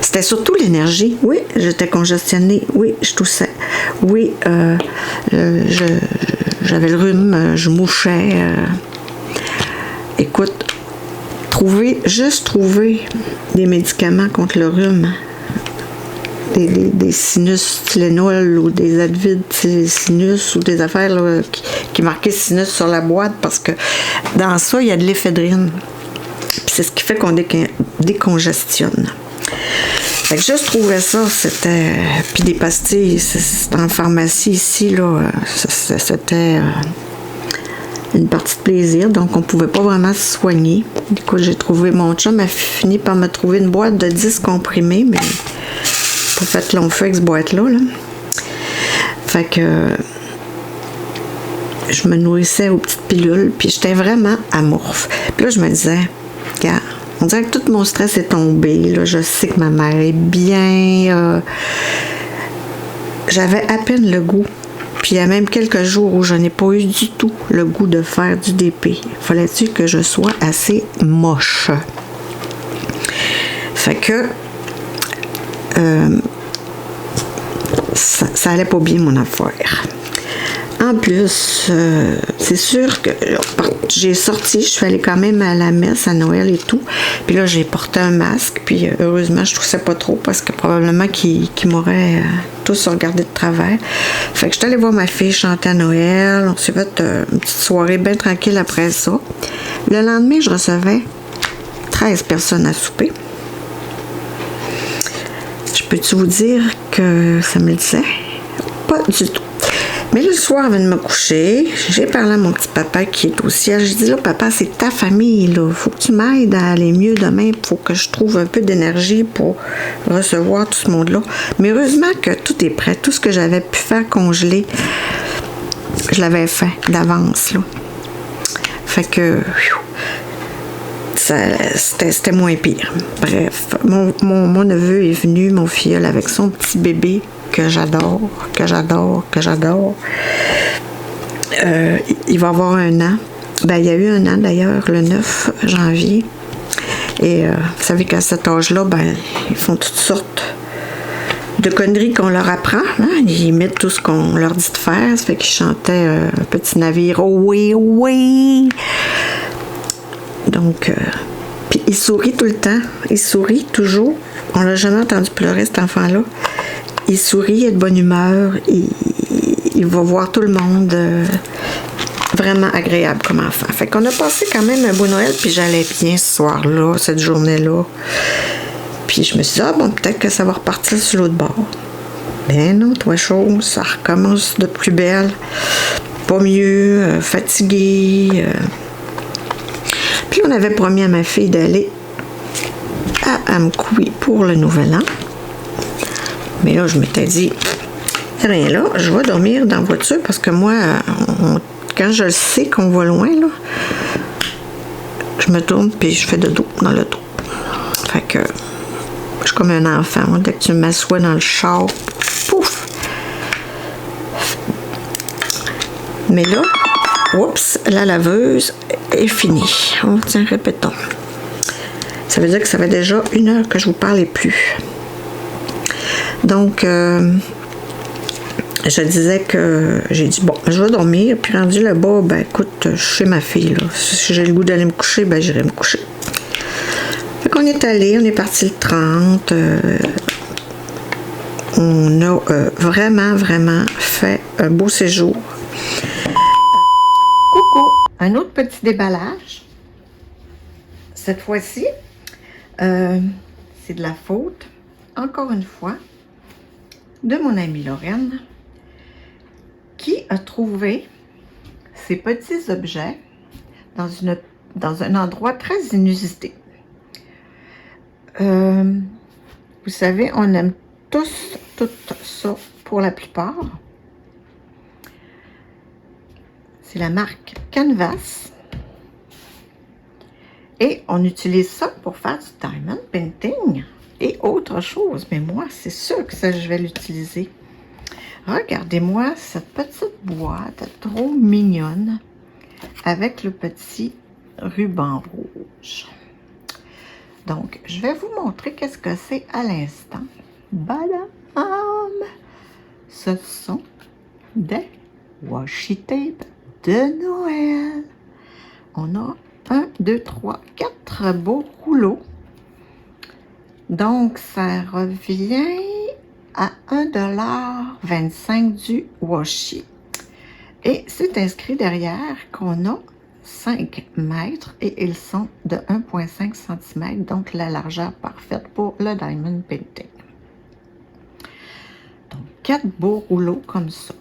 C'était surtout l'énergie. Oui, j'étais congestionnée. Oui, je toussais. Oui, j'avais le rhume, je mouchais. Écoute, juste trouver des médicaments contre le rhume, des sinus Tylenol ou des Advil sinus ou des affaires là, qui marquaient sinus sur la boîte, parce que dans ça, il y a de l'éphédrine. Puis c'est ce qui fait qu'on décongestionne. Fait que juste trouver ça, c'était... Puis des pastilles, dans la pharmacie ici, là, c'était... une partie de plaisir, donc on pouvait pas vraiment se soigner. Du coup, j'ai trouvé, mon chum a fini par me trouver une boîte de 10 comprimés, mais pas fait long feu avec cette boîte-là. Là. Fait que je me nourrissais aux petites pilules, puis j'étais vraiment amorphe. Puis là, je me disais, regarde, on dirait que tout mon stress est tombé. Là. Je sais que ma mère est bien. J'avais à peine le goût. Puis il y a même quelques jours où je n'ai pas eu du tout le goût de faire du DP. Fallait-il que je sois assez moche. Fait que ça allait pas bien mon affaire. En plus, c'est sûr que j'ai sorti, je suis allée quand même à la messe à Noël et tout. Puis là, j'ai porté un masque. Puis heureusement, je toussais pas trop parce que probablement qu'ils m'auraient tous regardé de travers. Fait que j'étais allée voir ma fille chanter à Noël. On s'est fait une petite soirée bien tranquille après ça. Le lendemain, je recevais 13 personnes à souper. Je peux-tu vous dire que ça me le disait? Pas du tout. Mais le soir, avant de me coucher, j'ai parlé à mon petit papa qui est au ciel. J'ai dit, là, papa, c'est ta famille, là. Faut que tu m'aides à aller mieux demain. Faut que je trouve un peu d'énergie pour recevoir tout ce monde-là. Mais heureusement que tout est prêt. Tout ce que j'avais pu faire congeler, je l'avais fait d'avance, là. Fait que c'était moins pire. Bref, mon neveu est venu, mon filleul, avec son petit bébé que j'adore. Il va avoir 1 an. Ben, il y a eu 1 an d'ailleurs, le 9 janvier. Et vous savez qu'à cet âge-là, ben, ils font toutes sortes de conneries qu'on leur apprend. Hein? Ils imitent tout ce qu'on leur dit de faire. Ça fait qu'ils chantaient un petit navire. Oh oui, oui! Donc, puis il sourit tout le temps. Il sourit toujours. On l'a jamais entendu pleurer, cet enfant-là. Il sourit, il est de bonne humeur. Il va voir tout le monde. Vraiment agréable comme enfant. Fait qu'on a passé quand même un beau Noël, puis j'allais bien ce soir-là, cette journée-là. Puis je me suis dit, ah bon, peut-être que ça va repartir sur l'autre bord. Ben non, toi chose, ça recommence de plus belle. Pas mieux, fatiguée. Puis on avait promis à ma fille d'aller à Amkoui pour le Nouvel An. Mais là, je m'étais dit, rien là, je vais dormir dans la voiture parce que moi, quand je le sais qu'on va loin, là, je me tourne puis je fais dodo dans l'auto. Fait que je suis comme un enfant. Moi, dès que tu m'assois dans le char, pouf! Mais là, oups, la laveuse est finie. Oh, tiens, répétons. Ça veut dire que ça fait déjà 1 heure que je vous parlais plus. Donc, je disais que j'ai dit, bon, je vais dormir. Puis rendu là-bas, ben écoute, je suis chez ma fille, là. Si j'ai le goût d'aller me coucher, ben j'irai me coucher. Fait qu'on est allé, on est parti le 30. On a vraiment fait un beau séjour. Coucou! Un autre petit déballage. Cette fois-ci, c'est de la faute, encore une fois, de mon amie Lorraine, qui a trouvé ces petits objets dans un endroit très inusité. Vous savez, on aime tous tout ça pour la plupart. C'est la marque Canvas. Et on utilise ça pour faire du diamond painting et autre chose. Mais moi, c'est sûr que ça, je vais l'utiliser. Regardez-moi cette petite boîte trop mignonne avec le petit ruban rouge. Donc, je vais vous montrer qu'est-ce que c'est à l'instant. Badam! Ce sont des washi tape de Noël. On a 1, 2, 3, 4 beaux rouleaux. Donc, ça revient à 1,25 $ du washi. Et c'est inscrit derrière qu'on a 5 mètres et ils sont de 1,5 cm, donc la largeur parfaite pour le diamond painting. Donc, 4 beaux rouleaux comme ça.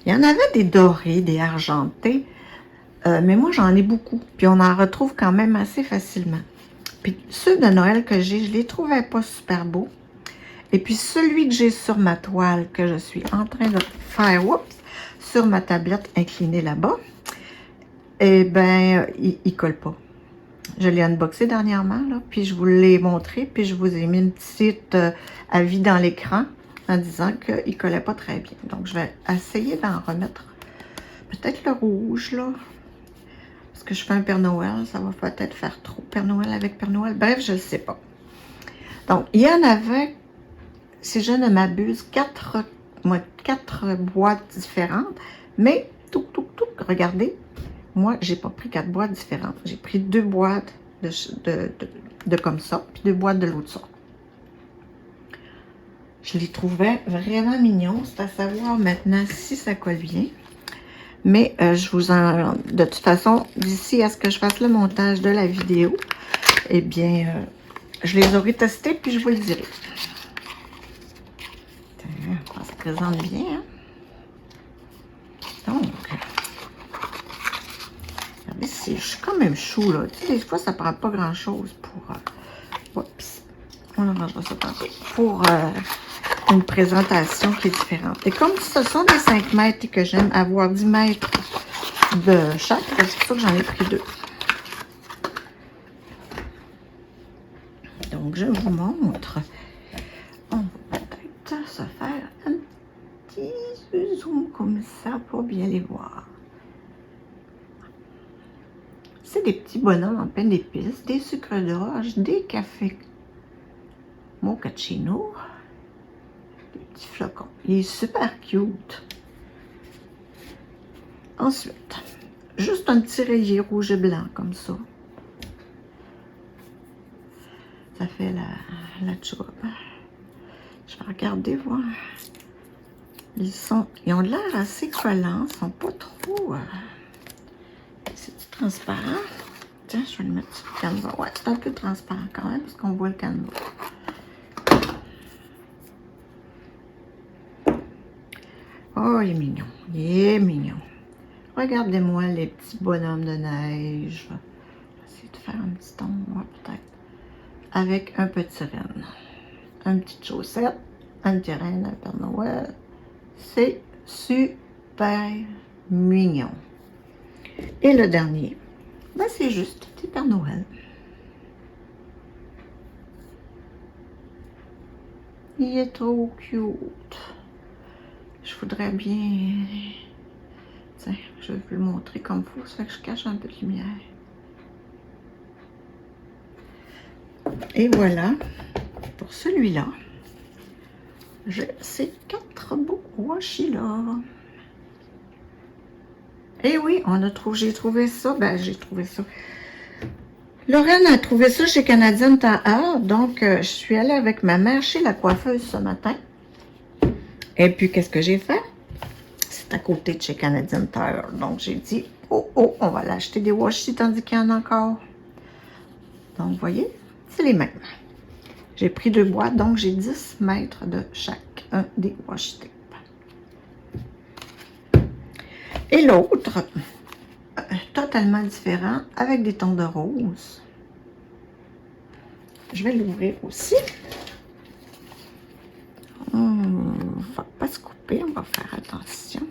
Il y en avait des dorés, des argentés, mais moi j'en ai beaucoup, puis on en retrouve quand même assez facilement. Puis ceux de Noël que j'ai, je les trouvais pas super beaux. Et puis celui que j'ai sur ma toile, que je suis en train de faire, sur ma tablette inclinée là-bas, eh bien, il colle pas. Je l'ai unboxé dernièrement, là, puis je vous l'ai montré, puis je vous ai mis une petite avis dans l'écran en disant qu'il ne collait pas très bien. Donc, je vais essayer d'en remettre peut-être le rouge, là. Parce que je fais un Père Noël, ça va peut-être faire trop. Père Noël avec Père Noël, bref, je ne sais pas. Donc, il y en avait, si je ne m'abuse, 4 boîtes différentes. Mais, regardez, moi, j'ai pas pris 4 boîtes différentes. J'ai pris 2 boîtes de comme ça, puis 2 boîtes de l'autre sorte. Je les trouvais vraiment mignons. C'est à savoir maintenant si ça colle bien. Mais je vous en... De toute façon, d'ici à ce que je fasse le montage de la vidéo, eh bien, je les aurai testés, puis je vous le dirai. Ça se présente bien, hein? Donc, regardez, je suis quand même chou, là. Tu sais, des fois, ça prend pas grand-chose pour... oups, on arrangera ça tantôt. Pour une présentation qui est différente. Et comme ce sont des 5 mètres et que j'aime avoir 10 mètres de chaque, c'est pour ça que j'en ai pris 2. Donc, je vous montre. On va peut-être se faire un petit zoom comme ça pour bien les voir. C'est des petits bonhommes en pain d'épices, des sucres d'orge, des cafés mochaccino, des petits flocons. Il est super cute. Ensuite, juste un petit rayé rouge et blanc comme ça. Ça fait la job. Je vais regarder, voir. Ils ont l'air assez collants, ils sont pas trop... c'est transparent. Tiens, je vais le mettre sur le canevas. Ouais, c'est un peu transparent quand même, parce qu'on voit le canevas. Oh, il est mignon. Il est mignon. Regardez-moi les petits bonhommes de neige. Je vais essayer de faire un petit ombre, peut-être. Avec un petit renne. Un petit chaussette. Un petit renne, un Père Noël. C'est super mignon. Et le dernier, ben c'est juste des Père Noël. Il est trop cute. Je voudrais bien... Tiens, je vais vous le montrer comme il faut, ça fait que je cache un peu de lumière. Et voilà, pour celui-là, j'ai ces 4 beaux washi-là. Et oui, j'ai trouvé ça, j'ai trouvé ça. Lorraine a trouvé ça chez Canadian Tire, donc je suis allée avec ma mère chez la coiffeuse ce matin. Et puis, qu'est-ce que j'ai fait? C'est à côté de chez Canadian Tire. Donc, j'ai dit, oh, on va l'acheter des washi tandis qu'il y en a encore. Donc, vous voyez, c'est les mêmes. J'ai pris 2 boîtes, donc j'ai 10 mètres de chacun des washi tape. Et l'autre, totalement différent, avec des tons de rose. Je vais l'ouvrir aussi. On ne va pas se couper, on va faire attention.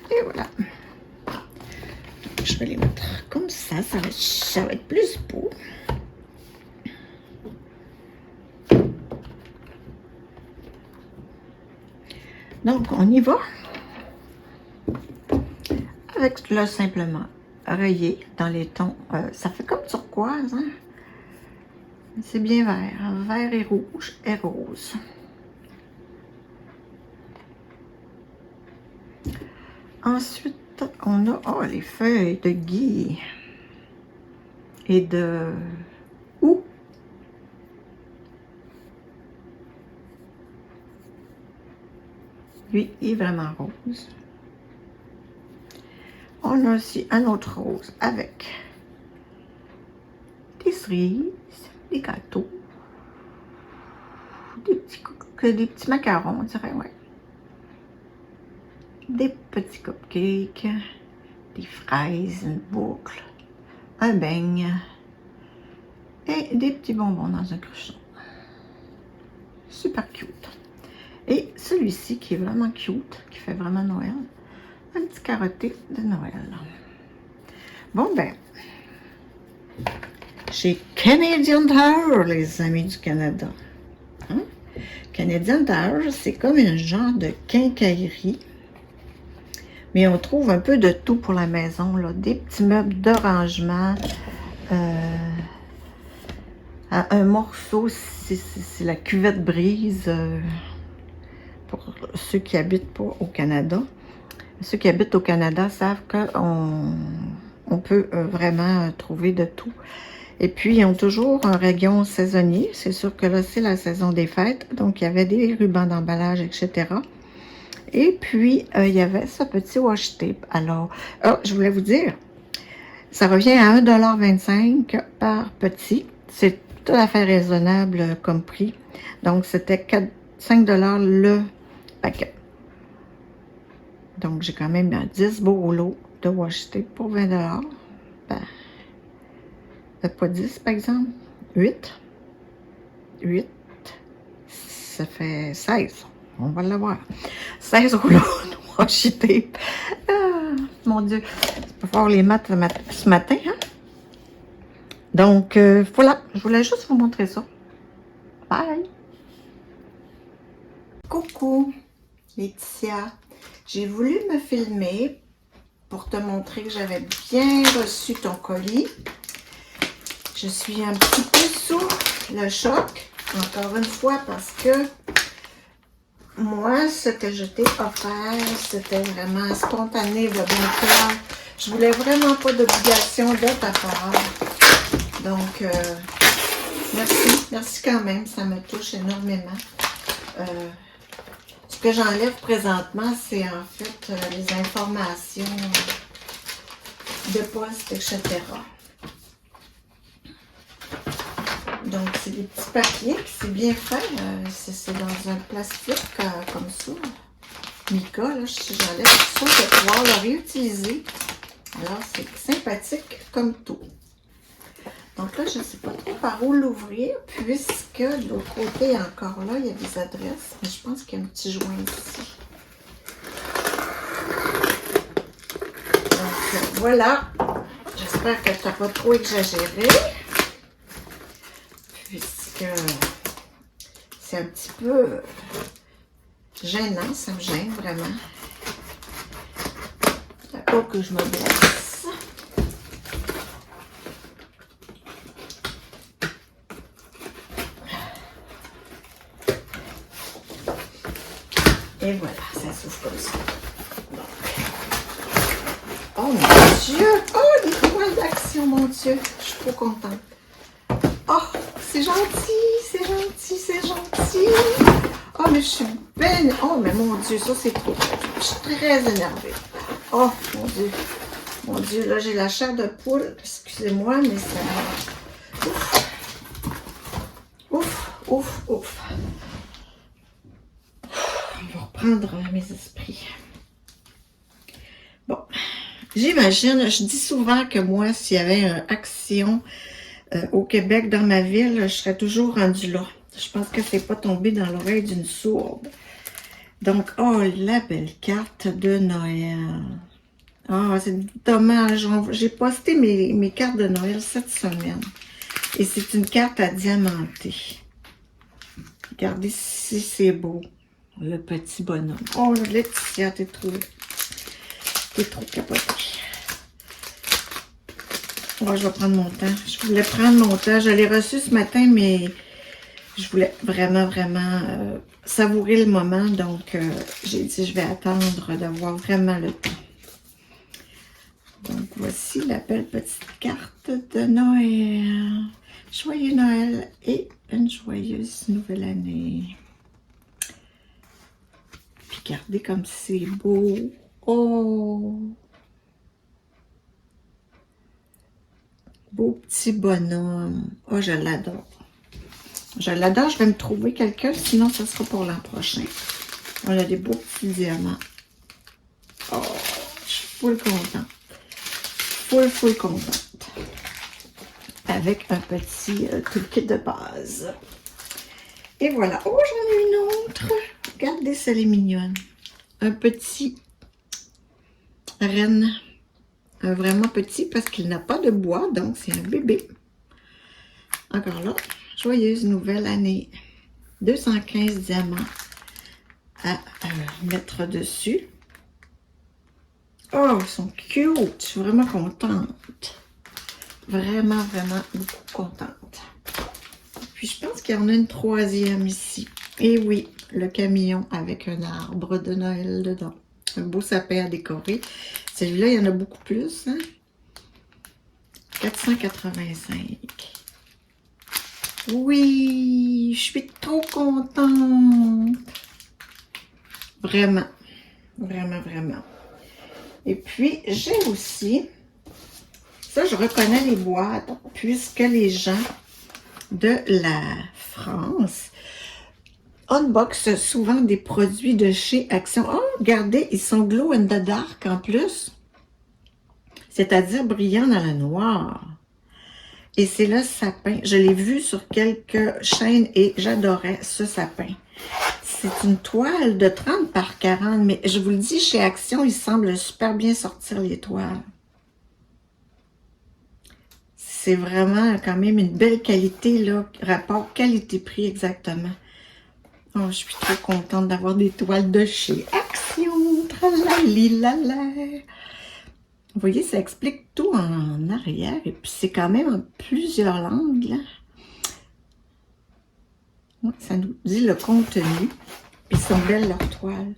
Et voilà. Donc, je vais les mettre comme ça, ça va être plus beau. Donc, on y va avec là simplement rayé dans les tons. Ça fait comme turquoise, hein? C'est bien vert. Vert et rouge et rose. Ensuite, on a les feuilles de gui et de houx. Lui, il est vraiment rose. On a aussi un autre rose avec des cerises, des gâteaux, des petits macarons, on dirait, ouais. Des petits cupcakes, des fraises, une boucle, un beigne et des petits bonbons dans un cruchon. Super cute. Et celui-ci qui est vraiment cute, qui fait vraiment Noël, un petit carotté de Noël. Bon ben, chez Canadian Tire, les amis du Canada. Hein? Canadian Tire, c'est comme un genre de quincaillerie. Mais on trouve un peu de tout pour la maison, là. Des petits meubles de rangement. Un morceau, c'est la cuvette brise. Pour ceux qui habitent pas au Canada. Ceux qui habitent au Canada savent qu'on peut vraiment trouver de tout. Et puis, ils ont toujours un rayon saisonnier. C'est sûr que là, c'est la saison des fêtes. Donc, il y avait des rubans d'emballage, etc. Et puis, il y avait ce petit washi tape. Alors, je voulais vous dire, ça revient à 1,25 $ par petit. C'est tout à fait raisonnable comme prix. Donc, c'était 5 $ le paquet. Donc, j'ai quand même 10 beaux rouleaux de washi tape pour 20 $. Ben, pas 10 par exemple. 8. 8. Ça fait 16. On va l'avoir. 16 rouleaux de washi tape. Ah, mon Dieu. Il va falloir les maths ce matin. Hein? Donc, voilà. Je voulais juste vous montrer ça. Bye. Coucou, Laetitia. J'ai voulu me filmer pour te montrer que j'avais bien reçu ton colis. Je suis un petit peu sous le choc, encore une fois, parce que moi, ce que je t'ai offert, c'était vraiment spontané de bon cœur. Je voulais vraiment pas d'obligation de ta part. Donc, merci quand même, ça me touche énormément. Ce que j'enlève présentement, c'est en fait les informations de poste, etc. Donc, c'est des petits papiers, c'est bien fait. C'est dans un plastique comme ça. Mica, là, si j'enlève tout ça, je vais pouvoir le réutiliser. Alors, c'est sympathique comme tout. Donc là, je ne sais pas trop par où l'ouvrir, puisque de l'autre côté, encore là, il y a des adresses. Mais je pense qu'il y a un petit joint ici. Donc, voilà. J'espère que tu n'as pas trop exagéré. Puisque c'est un petit peu gênant, ça me gêne vraiment. D'accord que je me blesse. Et voilà, ça s'ouvre comme ça. Donc. Oh mon Dieu! Oh, des toiles d'action, mon Dieu! Je suis trop contente. Oh, c'est gentil, c'est gentil, c'est gentil. Oh, mais je suis belle. Oh, mais mon Dieu, ça c'est trop. Je suis très énervée. Oh, mon Dieu. Mon Dieu, là, j'ai la chair de poule. Excusez-moi, mais ça... Ouf, ouf, ouf. On va reprendre mes esprits. Bon, j'imagine, je dis souvent que moi, s'il y avait une action au Québec, dans ma ville, je serais toujours rendue là. Je pense que c'est pas tombé dans l'oreille d'une sourde. Donc, oh, la belle carte de Noël. Ah, c'est dommage. J'ai posté mes cartes de Noël cette semaine. Et c'est une carte à diamanter. Regardez si c'est beau. Le petit bonhomme. Oh, Laetitia, t'es trop capotée. Oh, je vais prendre mon temps. Je voulais prendre mon temps. Je l'ai reçu ce matin, mais je voulais vraiment savourer le moment. Donc, j'ai dit, je vais attendre d'avoir vraiment le temps. Donc, voici la belle petite carte de Noël. Joyeux Noël et une joyeuse nouvelle année. Puis, regardez comme c'est beau. Oh! Beau petit bonhomme. Oh, je l'adore. Je l'adore. Je vais me trouver quelqu'un, sinon ce sera pour l'an prochain. On a des beaux petits diamants. Oh, je suis full contente. Full contente. Avec un petit toolkit de base. Et voilà. Oh, j'en ai une autre. Regardez, celle est mignonne. Un petit renne. Un vraiment petit parce qu'il n'a pas de bois, donc c'est un bébé. Encore là, joyeuse nouvelle année. 215 diamants à mettre dessus. Oh, ils sont cute. Je suis vraiment contente. Vraiment beaucoup contente. Puis je pense qu'il y en a une troisième ici. Et oui, le camion avec un arbre de Noël dedans. Un beau sapin à décorer. Celui-là, il y en a beaucoup plus. Hein? 485. Oui, je suis trop contente. Vraiment, vraiment, vraiment. Et puis, j'ai aussi, ça je reconnais les boîtes, puisque les gens de la France unboxent souvent des produits de chez Action. Oh, regardez, ils sont glow in the dark en plus. C'est-à-dire brillant dans le noir. Et c'est le sapin. Je l'ai vu sur quelques chaînes et j'adorais ce sapin. C'est une toile de 30 par 40, mais je vous le dis, chez Action, il semble super bien sortir les toiles. C'est vraiment quand même une belle qualité, là, rapport qualité-prix exactement. Oh, je suis trop contente d'avoir des toiles de chez Action. Tralalilala. Vous voyez, ça explique tout en arrière. Et puis, c'est quand même en plusieurs langues, là. Ouais, ça nous dit le contenu. Puis, ils sont belles, leurs toiles.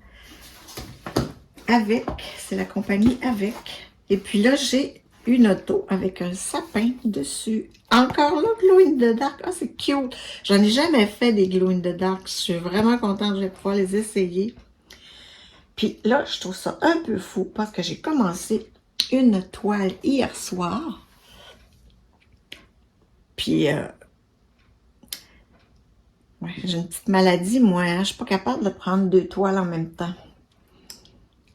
Avec, c'est la compagnie Avec. Et puis là, j'ai une auto avec un sapin dessus. Encore là, glow in the dark. Ah, c'est cute. J'en ai jamais fait des glow in the dark. Je suis vraiment contente. Je vais pouvoir les essayer. Puis là, je trouve ça un peu fou parce que j'ai commencé une toile hier soir. Puis, ouais, j'ai une petite maladie, moi. Hein? Je suis pas capable de prendre 2 toiles en même temps.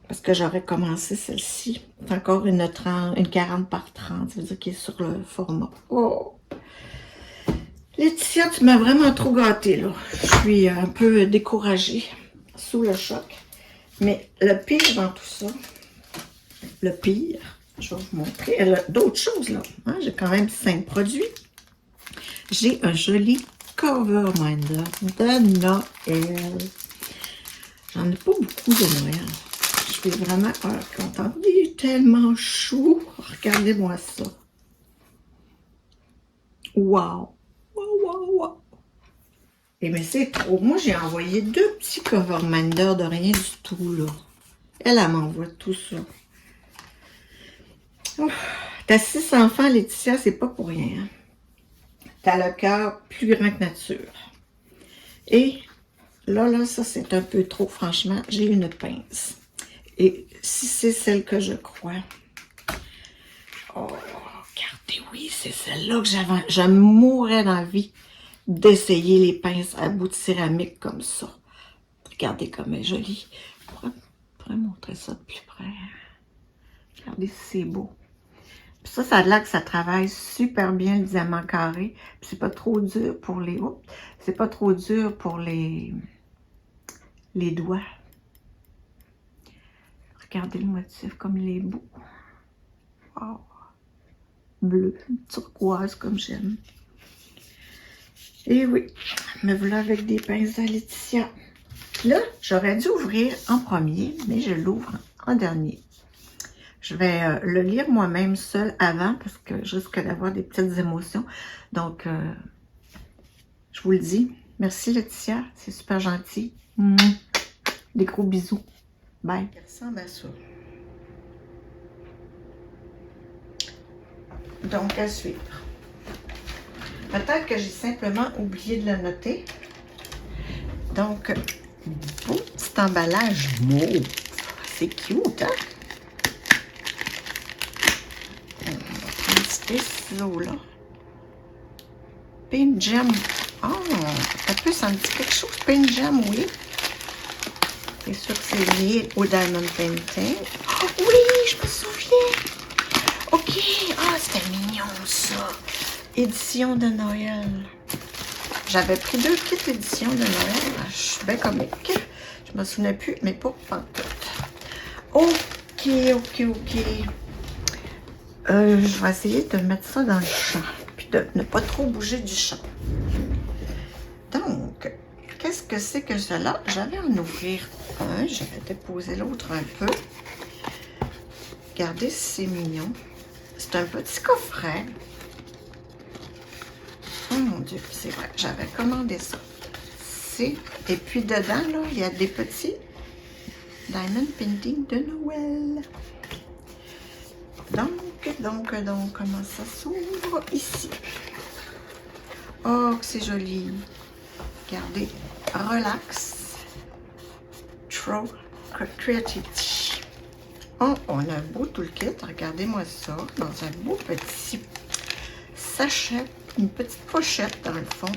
Parce que j'aurais commencé celle-ci. C'est encore une 40 par 30. Ça veut dire qu'elle est sur le format. Oh! Laetitia, tu m'as vraiment trop gâtée, là. Je suis un peu découragée, sous le choc. Mais le pire dans tout ça, le pire, je vais vous montrer. Elle a d'autres choses, là. Hein? J'ai quand même 5 produits. J'ai un joli cover minder de Noël. J'en ai pas beaucoup de Noël. Je suis vraiment contente. Il est tellement chou. Regardez-moi ça. Wow! Wow, wow, wow! Et mais c'est trop. Moi, j'ai envoyé 2 petits cover minder de rien du tout, là. Elle m'envoie tout ça. Oh, t'as 6 enfants, Laetitia, c'est pas pour rien. Hein? T'as le cœur plus grand que nature. Et là, ça, c'est un peu trop, franchement. J'ai une pince. Et si c'est celle que je crois... Oh, regardez, oui, c'est celle-là que j'avais. Je mourrais d'envie d'essayer les pinces à bout de céramique comme ça. Regardez comme elle est jolie. Je pourrais montrer ça de plus près. Regardez si c'est beau. Puis ça a l'air que ça travaille super bien le diamant carré. Puis c'est pas trop dur pour les... c'est pas trop dur pour les doigts. Regardez le motif comme il est beau. Wow. Bleu, turquoise comme j'aime. Et oui, me voilà avec des pinces à Laetitia. Là, j'aurais dû ouvrir en premier, mais je l'ouvre en dernier. Je vais le lire moi-même seul avant parce que je risque d'avoir des petites émotions. Donc, je vous le dis. Merci Laetitia, c'est super gentil. Des gros bisous. Bye. Ça ressemble à ça. Donc, à suivre. Peut-être que j'ai simplement oublié de le noter. Donc, beau petit emballage mauve. C'est cute, hein? On va prendre ces ciseaux-là. Paint Gem. Oh, un peu, ça me dit quelque chose. Paint Gem, oui. C'est sûr que c'est lié au Diamond Painting. Oh, oui, je me souviens. OK. Ah, c'était mignon, ça. Édition de Noël. J'avais pris 2 kits édition de Noël. Je suis bien comique. Je me souvenais plus, mais pas pantoute. OK. Je vais essayer de mettre ça dans le champ. Puis de ne pas trop bouger du champ. Donc, qu'est-ce que c'est que cela? J'allais en ouvrir un. Je vais déposer l'autre un peu. Regardez si c'est mignon. C'est un petit coffret. Oh mon Dieu, c'est vrai, j'avais commandé ça. Et puis dedans, là, il y a des petits Diamond Painting de Noël. Donc, Donc, comment ça s'ouvre ici? Oh, c'est joli. Regardez, relax. Throw Creativity. Oh, on a un beau toolkit. Regardez-moi ça. Dans un beau petit sachet. Une petite pochette dans le fond.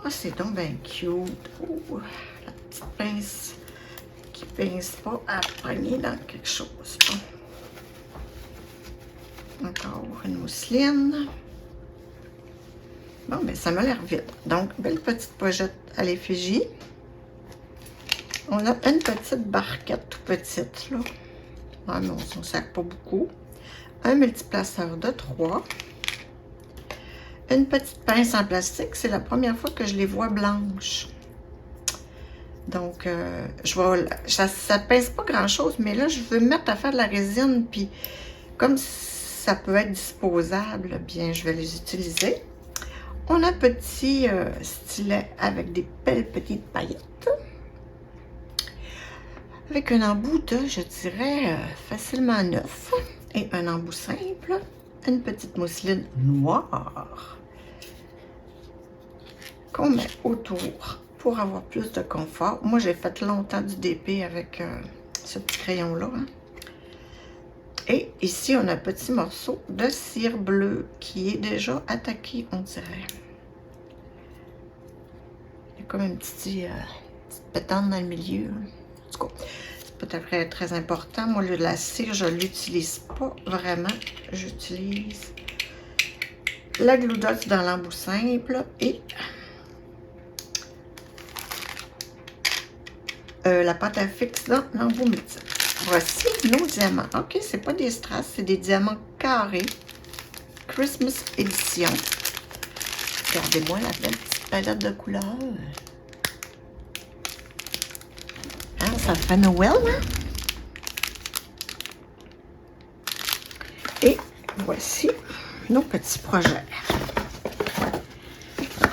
Oh, c'est donc bien cute. Oh, la petite pince qui pince pas à pogner dans quelque chose. Bon. Encore une mousseline. Bon, ben ça m'a l'air vite. Donc, belle petite pochette à l'effigie. On a une petite barquette tout petite, là. Ah, mais on s'en sert pas beaucoup. Un multiplaceur de 3. Une petite pince en plastique. C'est la première fois que je les vois blanches. Donc, ça pince pas grand-chose, mais là, je veux me mettre à faire de la résine, puis comme ça peut être disposable, bien, je vais les utiliser. On a un petit stylet avec des belles petites paillettes. Avec un embout de, je dirais, facilement neuf. Et un embout simple. Une petite mousseline noire. Qu'on met autour pour avoir plus de confort. Moi, j'ai fait longtemps du DP avec ce petit crayon-là. Hein. Et ici, on a un petit morceau de cire bleue qui est déjà attaqué, on dirait. Il y a comme une petite pétante dans le milieu. En tout cas, c'est peut-être très important. Moi, la cire, je ne l'utilise pas vraiment. J'utilise la Glue Dots dans l'embout simple et la pâte à fixe dans l'embout multiple. Voici nos diamants. Ok, c'est pas des strass, c'est des diamants carrés. Christmas Edition. Regardez-moi la belle petite palette de couleurs. Hein, ça fait Noël, hein? Et voici nos petits projets.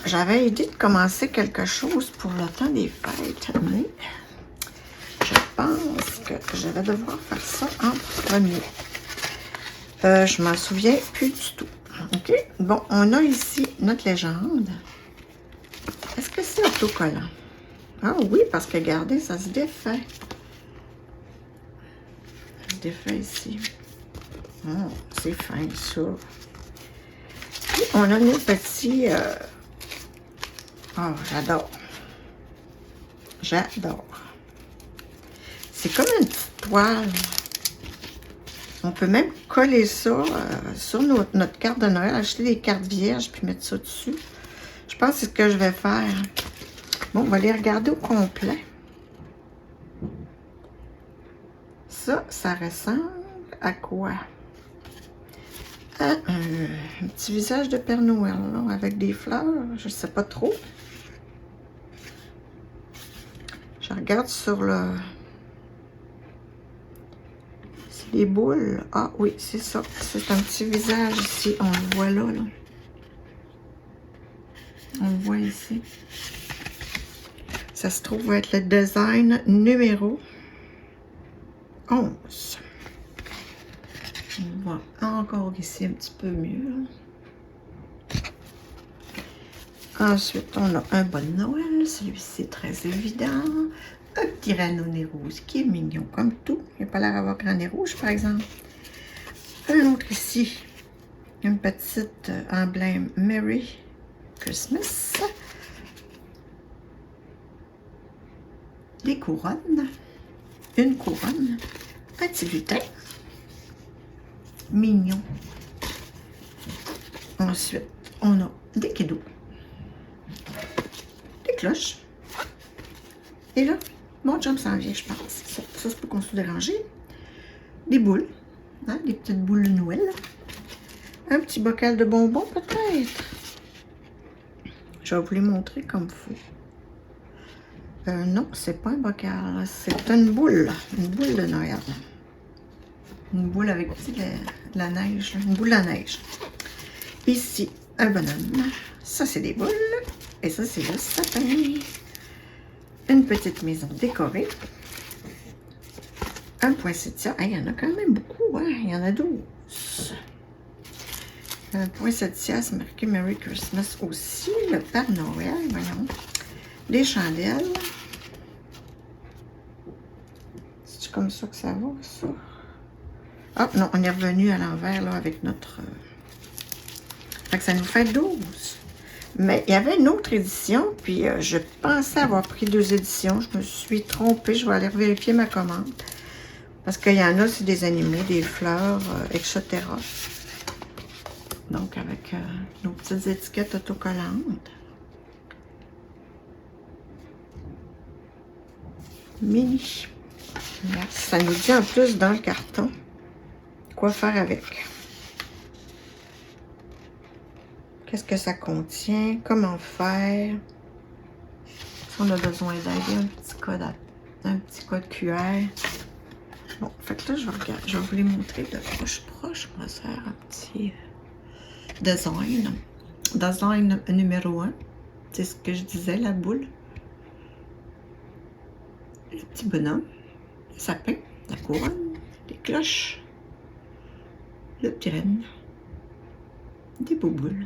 J'avais idée de commencer quelque chose pour le temps des fêtes, mais je pense que je vais devoir faire ça en premier. Je m'en souviens plus du tout. OK? Bon, on a ici notre légende. Est-ce que c'est autocollant? Ah oui, parce que regardez, ça se défait. Ça se défait ici. Oh, c'est fin, ça. Puis, on a nos petits... Oh, j'adore. J'adore. C'est comme une petite toile. On peut même coller ça sur notre carte de Noël, acheter des cartes vierges puis mettre ça dessus. Je pense que c'est ce que je vais faire. Bon, on va les regarder au complet. Ça ressemble à quoi? À un petit visage de Père Noël, là, avec des fleurs, je sais pas trop. Je regarde sur le... C'est des boules. Ah oui, c'est ça. C'est un petit visage ici. On le voit là, là. On le voit ici. Ça se trouve être le design numéro 11. On voit encore ici un petit peu mieux. Là. Ensuite, on a un bon Noël. Celui-ci est très évident. Un petit rano nez rouge qui est mignon comme tout. Il n'a pas l'air d'avoir grand nez rouge, par exemple. Un autre ici. Une petite emblème Merry Christmas. Des couronnes. Une couronne. Un petit lutin. Mignon. Ensuite, on a des cadeaux. Des cloches. Et là, mon chum s'en vient, je pense. Ça c'est pas qu'on se déranger. Des boules. Hein, des petites boules de Noël. Un petit bocal de bonbons, peut-être. Je vais vous les montrer comme il faut. Non, c'est pas un bocal. C'est une boule. Une boule de Noël. Une boule avec de la neige. Une boule à neige. Ici, un bonhomme. Ça, c'est des boules. Et ça, c'est le sapin. Une petite maison décorée. un poinsettia. Il y en a quand même beaucoup, hein? Il y en a 12. Un poinsettia, c'est marqué Merry Christmas aussi. Le Père Noël, voyons. Les chandelles. C'est comme ça que ça va, ça? Ah, non, on est revenu à l'envers, là, avec notre... Fait que ça nous fait 12. Mais il y avait une autre édition, puis je pensais avoir pris 2 éditions. Je me suis trompée. Je vais aller vérifier ma commande. Parce qu'il y en a, c'est des animaux, des fleurs, etc. Donc, avec nos petites étiquettes autocollantes. Mini. Merci. Ça nous dit en plus dans le carton quoi faire avec. Qu'est-ce que ça contient? Comment faire? Si on a besoin d'aide, un petit code QR. Bon, fait que là, je vais vous les montrer de proche. Je vais faire un petit design. Design numéro 1. C'est ce que je disais, la boule. Le petit bonhomme. Le sapin. La couronne. Les cloches. Le petit renne. Des bouboules.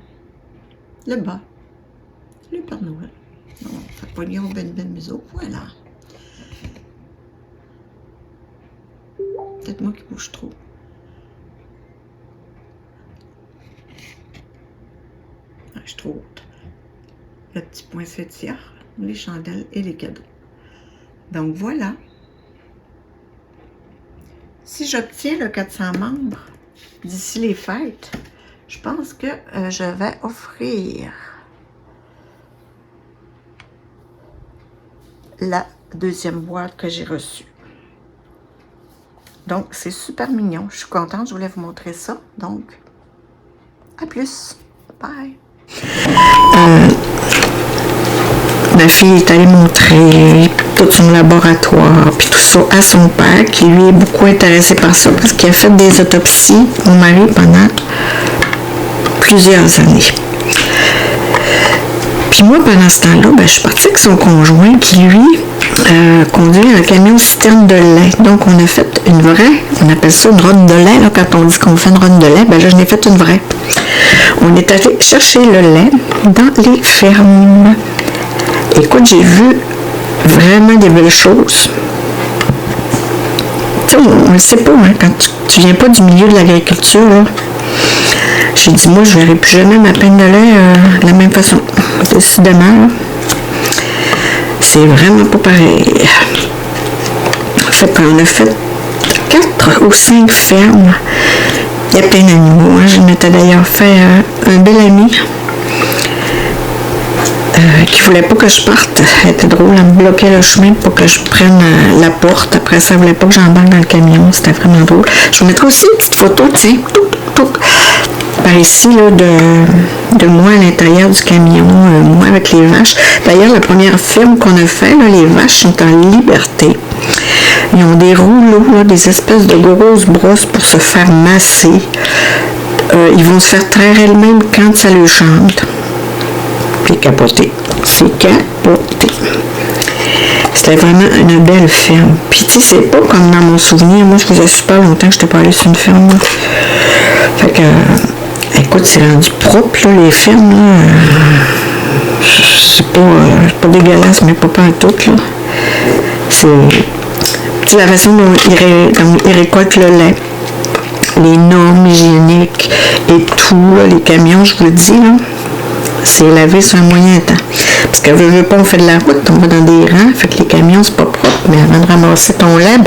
Le bas, le Père Noël. Non, fait pognon ben miso. Voilà. Peut-être moi qui bouge trop. Ah, je suis trop haute. Le petit poinsettia, les chandelles et les cadeaux. Donc voilà. Si j'obtiens le 400 membres d'ici les fêtes, je pense que je vais offrir la 2e boîte que j'ai reçue. Donc, c'est super mignon. Je suis contente, je voulais vous montrer ça. Donc, à plus. Bye. Ma fille est allée montrer tout son laboratoire, puis tout ça à son père, qui lui est beaucoup intéressé par ça, parce qu'il a fait des autopsies, mon mari, pendant plusieurs années. Puis moi, pendant ce temps-là, je suis partie avec son conjoint qui, lui, conduit un camion citerne de lait. Donc, on a fait une vraie, on appelle ça une ronde de lait. Là, quand on dit qu'on fait une ronde de lait, là, je l'ai fait une vraie. On est allé chercher le lait dans les fermes. Écoute, j'ai vu vraiment des belles choses. Tu sais, on ne sait pas, hein, quand tu viens pas du milieu de l'agriculture, là. J'ai dit, moi, je ne verrai plus jamais ma peine de lait de la même façon. Décidément, c'est vraiment pas pareil. Fait qu'on a fait 4 ou 5 fermes. Il y a plein d'animaux. Hein. Je m'étais d'ailleurs fait un bel ami qui voulait pas que je parte. Elle était drôle, elle me bloquait le chemin pour que je prenne la porte. Après ça, elle voulait pas que j'embarque dans le camion. C'était vraiment drôle. Je vous mettrai aussi une petite photo, tiens, par ici, là, de moi à l'intérieur du camion, moi avec les vaches. D'ailleurs, la première ferme qu'on a fait, là, les vaches sont en liberté. Ils ont des rouleaux, là, des espèces de grosses brosses pour se faire masser. Ils vont se faire traire elles-mêmes quand ça leur chante. C'est capoté. C'est capoté. C'était vraiment une belle ferme. Puis tu sais, c'est pas comme dans mon souvenir. Moi, je faisais super longtemps que je n'étais pas allée sur une ferme. Là. Fait que, écoute, c'est rendu propre, là, les fermes. Là. C'est pas dégueulasse, mais pas en tout. Là. C'est la façon dont ils récoltent le lait. Les normes hygiéniques et tout, là, les camions, je vous le dis, là. C'est lavé sur un moyen temps. Parce que veut pas, on fait de la route, on va dans des rangs, fait que les camions, c'est pas propre. Mais avant de ramasser ton lait,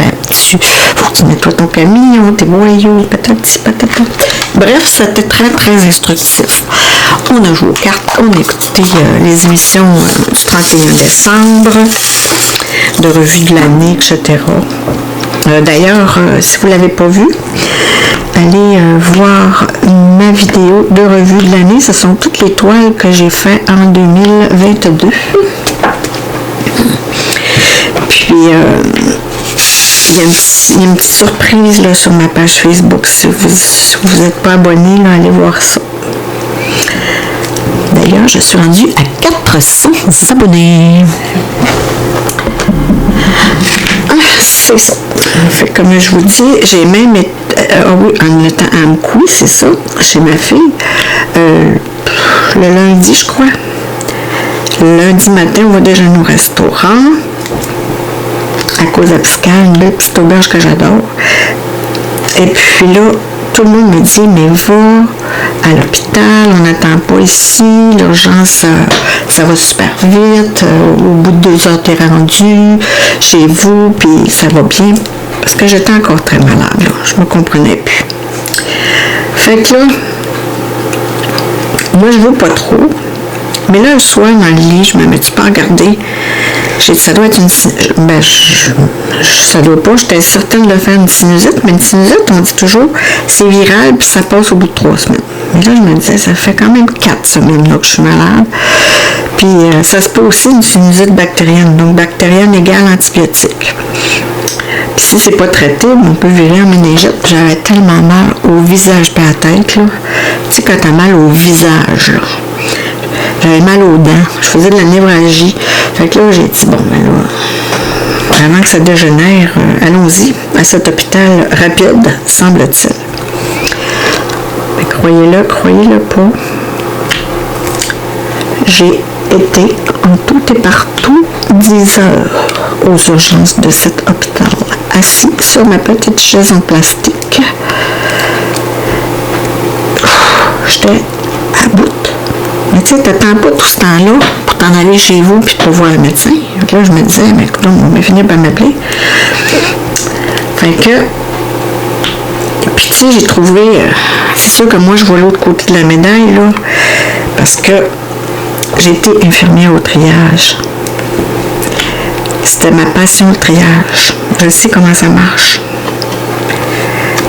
faut que tu nettoies ton camion, tes boyaux, patati, patata. Bref, c'était très, très instructif. On a joué aux cartes, on a écouté les émissions du 31 décembre, de revue de l'année, etc. D'ailleurs, si vous ne l'avez pas vu, allez voir ma vidéo de revue de l'année. Ce sont toutes les toiles que j'ai faites en 2022. Puis, il y a une petite surprise là, sur ma page Facebook. Si vous n'êtes pas abonné, là, allez voir ça. D'ailleurs, je suis rendue à 400 abonnés. Ah, c'est ça. Fait que, comme je vous dis, j'ai même été, oui, en étant à Amkoui, c'est ça, chez ma fille, le lundi, je crois. Lundi matin, on va déjeuner au restaurant. À cause de la Piscale, une belle petite auberge que j'adore. Et puis là, tout le monde me dit, mais va à l'hôpital, on n'attend pas ici, l'urgence, ça va super vite, au bout de 2 heures, t'es rendu chez vous, puis ça va bien. Parce que j'étais encore très malade, là. Je me comprenais plus. Fait que là, moi, je veux pas trop. Mais là, le soir, dans le lit, je me mets-tu pas à regarder? J'ai dit, ça doit être une... Ben, ça doit pas, j'étais certaine de faire une sinusite, mais une sinusite, on dit toujours, c'est viral, puis ça passe au bout de 3 semaines. Mais là, je me disais, ça fait quand même 4 semaines là, que je suis malade. Puis, ça se peut aussi une sinusite bactérienne. Donc, bactérienne égale antibiotique. Puis, si c'est pas traité, on peut virer en méningite. J'avais tellement mal au visage et à la tête, là. Tu sais, quand t'as mal au visage, là. J'avais mal aux dents. Je faisais de la névralgie. Fait que là, j'ai dit, bon, ben là, avant que ça dégénère, allons-y à cet hôpital rapide, semble-t-il. Mais croyez-le, croyez-le pas. J'ai été en tout et partout 10 heures aux urgences de cet hôpital, assis sur ma petite chaise en plastique. J'étais à bout. Mais tu sais, t'attends pas tout ce temps-là pour t'en aller chez vous puis pour voir le médecin. Donc là, je me disais, mais écoute, on va finir par m'appeler. Fait que, puis tu sais, j'ai trouvé, c'est sûr que moi, je vois l'autre côté de la médaille, là, parce que j'ai été infirmière au triage. C'était ma passion, le triage. Je sais comment ça marche.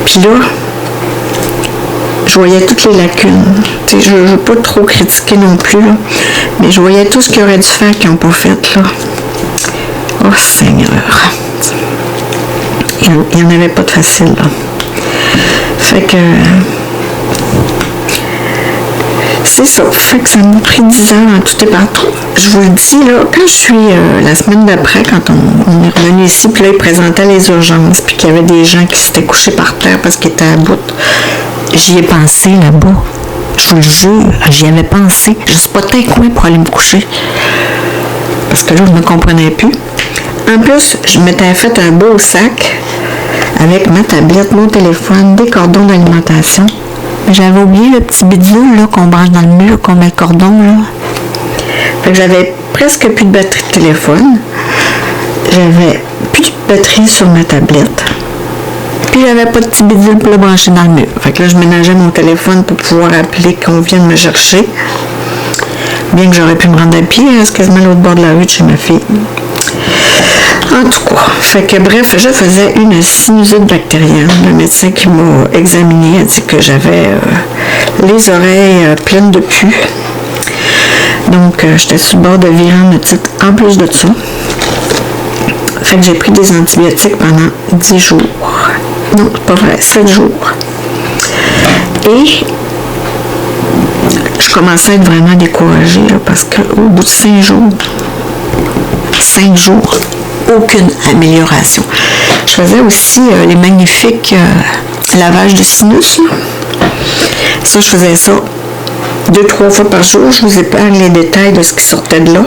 Puis là, je voyais toutes les lacunes. Tu sais, je ne veux pas trop critiquer non plus, là, mais je voyais tout ce qu'ils auraient dû faire qu'ils n'ont pas fait, là. Oh Seigneur! Il n'y en avait pas de facile, là. Fait que... c'est ça. Fait que ça m'a pris 10 heures en tout et partout. Je vous le dis, là, quand je suis la semaine d'après, quand on est revenu ici, puis là, ils présentaient les urgences, puis qu'il y avait des gens qui s'étaient couchés par terre parce qu'ils étaient à bout. J'y ai pensé là-bas. Je vous le jure, j'y avais pensé. Je spotais quoi pour aller me coucher. Parce que là, je ne me comprenais plus. En plus, je m'étais fait un beau sac avec ma tablette, mon téléphone, des cordons d'alimentation. J'avais oublié le petit bidule là, qu'on branche dans le mur, qu'on met le cordon. Là. Fait que j'avais presque plus de batterie de téléphone. J'avais plus de batterie sur ma tablette. Puis j'avais pas de petit bidule pour le brancher dans le mur. Fait que là, je ménageais mon téléphone pour pouvoir appeler qu'on vienne me chercher. Bien que j'aurais pu me rendre à pied, c'est quasiment à l'autre bord de la rue de chez ma fille. En tout cas, fait que bref, je faisais une sinusite bactérienne. Le médecin qui m'a examiné a dit que j'avais les oreilles pleines de pus. Donc, j'étais sur le bord de virer en otite en plus de ça. Fait que j'ai pris des antibiotiques pendant 10 jours. Non, c'est pas vrai, 7 jours. Et je commençais à être vraiment découragée là, parce qu'au bout de 5 jours, aucune amélioration. Je faisais aussi les magnifiques lavages de sinus. Là. Ça, je faisais ça 2-3 fois par jour. Je vous épargne les détails de ce qui sortait de là.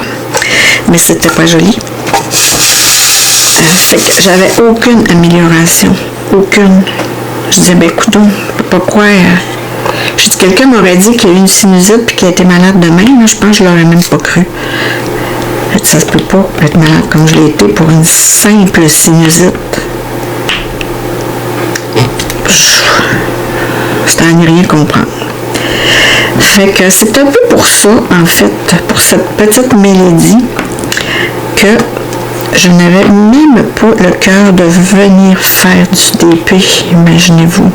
Mais c'était pas joli. Fait que j'avais aucune amélioration. Aucune. Je disais, ben écoute, pourquoi... Je dis, quelqu'un m'aurait dit qu'il y a eu une sinusite et qu'il a été malade de même. Je pense que je l'aurais même pas cru. Ça se peut pas être malade comme je l'ai été pour une simple sinusite. C'était à n'y rien comprendre. Fait que c'est un peu pour ça, en fait, pour cette petite mélodie, que je n'avais même pas le cœur de venir faire du DP, imaginez-vous.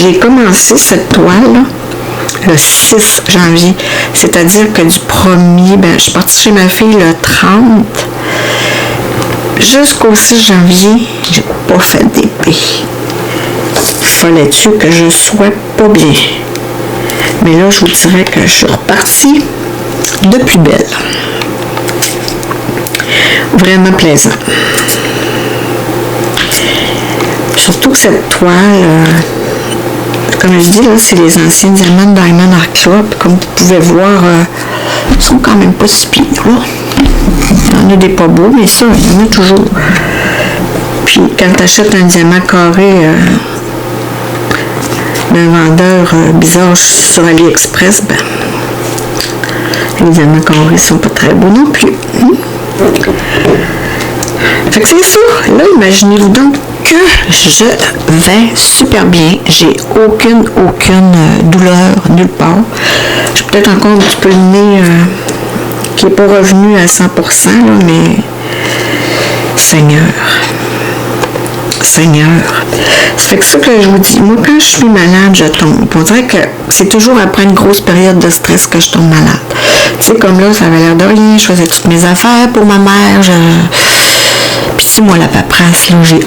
J'ai commencé cette toile le 6 janvier, c'est-à-dire que du 1er, je suis partie chez ma fille le 30, jusqu'au 6 janvier, j'ai pas fait de DP. Fallait-tu que je sois pas bien. Mais là, je vous dirais que je suis repartie de plus belle. Vraiment plaisant. Surtout que cette toile, comme je dis, là, c'est les anciens diamants de Diamond Art Club. Comme vous pouvez voir, ils sont quand même pas si pires, là. Il y en a des pas beaux, mais ça, il y en a toujours. Puis quand tu achètes un diamant carré d'un vendeur bizarre sur AliExpress, ben, les diamants carrés sont pas très beaux non plus. Fait que c'est ça. Là, imaginez-vous donc que je vais super bien. J'ai aucune douleur nulle part. J'ai peut-être encore un petit peu le nez qui n'est pas revenu à 100%, là, mais Seigneur. Ça fait que ça que je vous dis, moi quand je suis malade, je tombe. On dirait que c'est toujours après une grosse période de stress que je tombe malade. Tu sais, comme là, ça avait l'air de rien, je faisais toutes mes affaires pour ma mère. Puis si moi, la paperasse, là, j'ai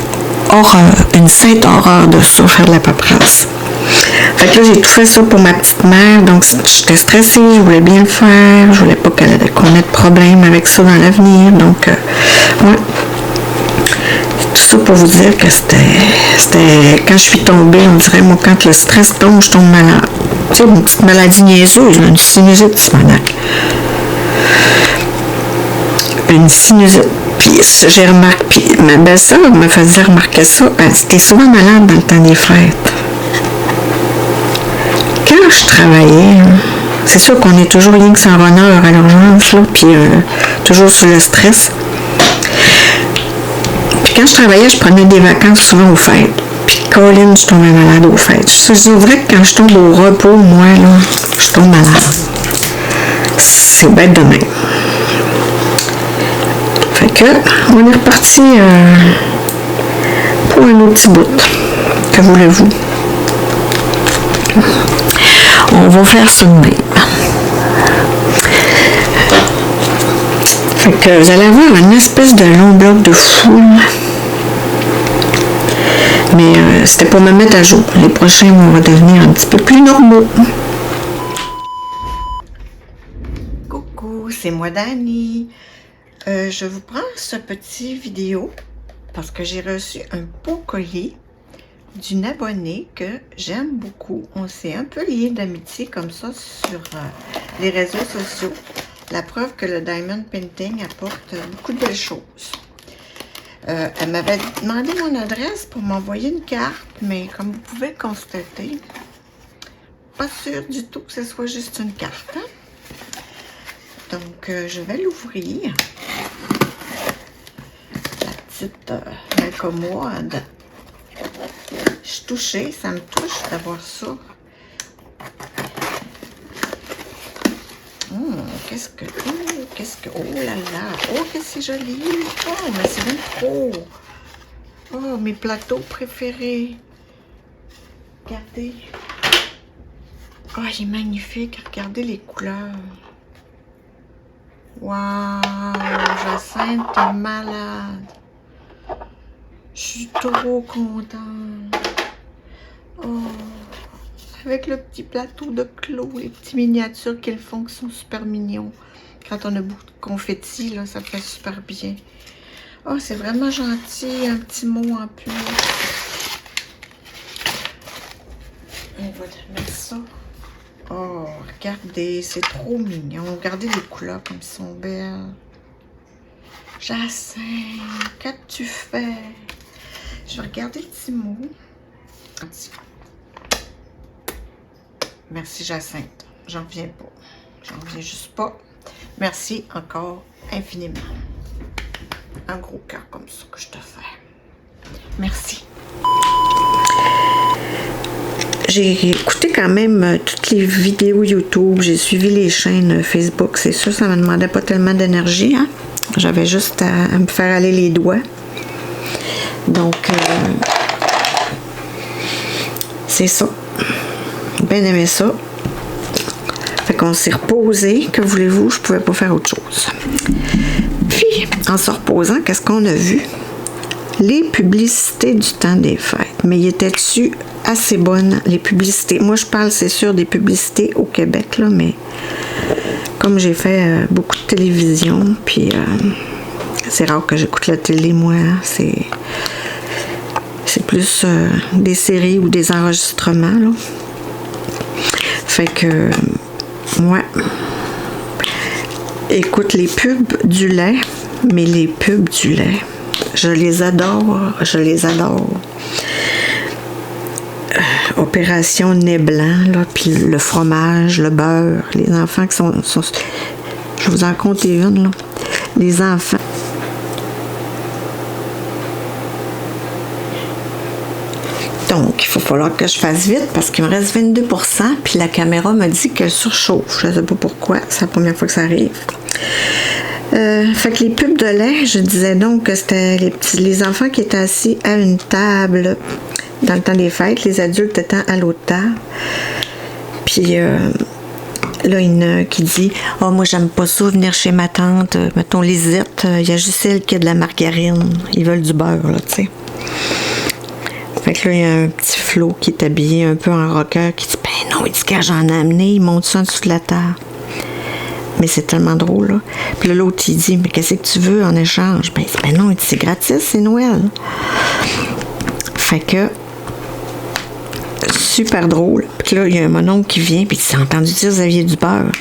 une sainte horreur de ça, faire de la paperasse. Fait que là, j'ai tout fait ça pour ma petite mère, donc j'étais stressée, je voulais bien le faire, je voulais pas qu'on ait de problème avec ça dans l'avenir, donc ouais. Tout ça pour vous dire que c'était quand je suis tombée, on dirait, moi, quand le stress tombe, je tombe malade. Tu sais, une petite maladie niaiseuse, une sinusite, Simonac. Une sinusite. Puis j'ai remarqué, puis ma belle-sœur me faisait remarquer ça. Elle dit, t'es souvent malade dans le temps des fêtes. Quand je travaillais, c'est sûr qu'on est toujours rien que sans honneur à l'urgence, là, puis toujours sous le stress. Quand je travaillais, je prenais des vacances souvent aux fêtes. Puis Colin, je tombais malade aux fêtes. C'est vrai que quand je tombe au repos, moi, là, je tombe malade. C'est bête de même. Fait que, on est reparti pour un autre petit bout. Que voulez-vous? On va faire ça de même. Fait que vous allez avoir une espèce de long bloc de foule. Mais c'était pour me mettre à jour. Les prochains vont redevenir un petit peu plus normaux. Coucou, c'est moi Dani. Je vous prends ce petit vidéo parce que j'ai reçu un beau colis d'une abonnée que j'aime beaucoup. On s'est un peu liés d'amitié comme ça sur les réseaux sociaux. La preuve que le Diamond Painting apporte beaucoup de belles choses. Elle m'avait demandé mon adresse pour m'envoyer une carte, mais comme vous pouvez le constater, pas sûr du tout que ce soit juste une carte. Hein? Donc, je vais l'ouvrir. La petite commode. Je suis touchée, ça me touche d'avoir ça. Oh là là, oh que c'est joli, oh mais c'est bien trop, oh mes plateaux préférés, regardez, oh il est magnifique, regardez les couleurs, waouh, Jacinthe, t'es malade, je suis trop contente, oh. Avec le petit plateau de clos, les petits miniatures qu'ils font qui sont super mignons. Quand on a beaucoup de confettis, là, ça fait super bien. Oh, c'est vraiment gentil, un petit mot en plus. On va mettre ça. Oh, regardez, c'est trop mignon. Regardez les couleurs comme elles sont belles. Jacinthe, qu'as-tu fait? Je vais regarder le petit mot. Merci Jacinthe, j'en reviens pas. J'en reviens juste pas. Merci encore infiniment. Un gros cœur comme ça que je te fais. Merci. J'ai écouté quand même toutes les vidéos YouTube. J'ai suivi les chaînes Facebook. C'est sûr, ça ne me demandait pas tellement d'énergie. Hein? J'avais juste à me faire aller les doigts. Donc, c'est ça. Bien aimé ça. Fait qu'on s'est reposé. Que voulez-vous? Je pouvais pas faire autre chose. Puis, en se reposant, qu'est-ce qu'on a vu? Les publicités du temps des fêtes. Mais y étaient-tu assez bonnes, les publicités? Moi, je parle, c'est sûr, des publicités au Québec, là, mais comme j'ai fait beaucoup de télévision, puis c'est rare que j'écoute la télé, moi. C'est plus des séries ou des enregistrements, là. Fait que, ouais. Écoute, les pubs du lait, mais les pubs du lait, je les adore, je les adore. Opération Nez Blanc, là, puis le fromage, le beurre, les enfants qui sont je vais vous en compter une, là. Les enfants. Donc, il va falloir que je fasse vite parce qu'il me reste 22 %, puis la caméra me dit qu'elle surchauffe. Je ne sais pas pourquoi, c'est la première fois que ça arrive. Fait que les pubs de lait, je disais donc que c'était les enfants qui étaient assis à une table dans le temps des fêtes, les adultes étant à l'autre table. Puis là, il y en a qui dit « Oh, moi, j'aime pas ça, venir chez ma tante. Mettons, Lisette, il y a juste elle qui a de la margarine. Ils veulent du beurre, là, tu sais. » Fait que là, il y a un petit Flo qui est habillé un peu en rocker qui dit « Ben non, il dit quand j'en ai amené, il monte ça en dessous de la table. » Mais c'est tellement drôle, là. Puis là, l'autre, il dit « Mais qu'est-ce que tu veux en échange? » Ben, il dit « Ben non, il dit, c'est gratis, c'est Noël. » Fait que super drôle. Puis là, il y a un mononcle qui vient, puis il dit « T'as entendu dire que vous aviez du beurre? »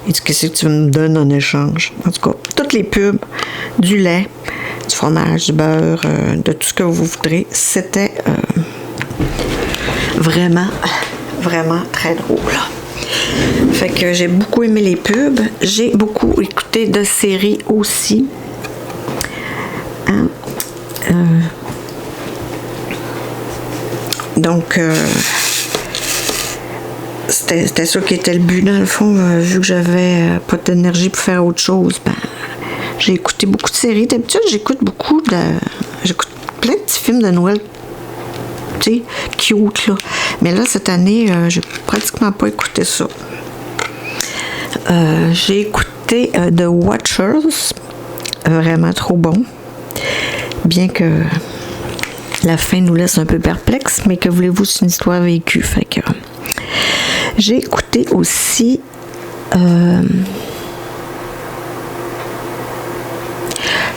Il dit « Qu'est-ce que tu me donnes en échange? » En tout cas, toutes les pubs, du lait, du fromage, du beurre, de tout ce que vous voudrez, c'était vraiment, vraiment très drôle. Fait que j'ai beaucoup aimé les pubs. J'ai beaucoup écouté de séries aussi. Hein? Donc, c'était ça qui était le but, dans le fond. Vu que j'avais pas d'énergie pour faire autre chose, ben, j'ai écouté beaucoup de séries. D'habitude, j'écoute plein de petits films de Noël, tu sais, cute, là. Mais là, cette année, j'ai pratiquement pas écouté ça. J'ai écouté The Watchers, vraiment trop bon. Bien que la fin nous laisse un peu perplexe, mais que voulez-vous, c'est une histoire vécue. Fait que j'ai écouté aussi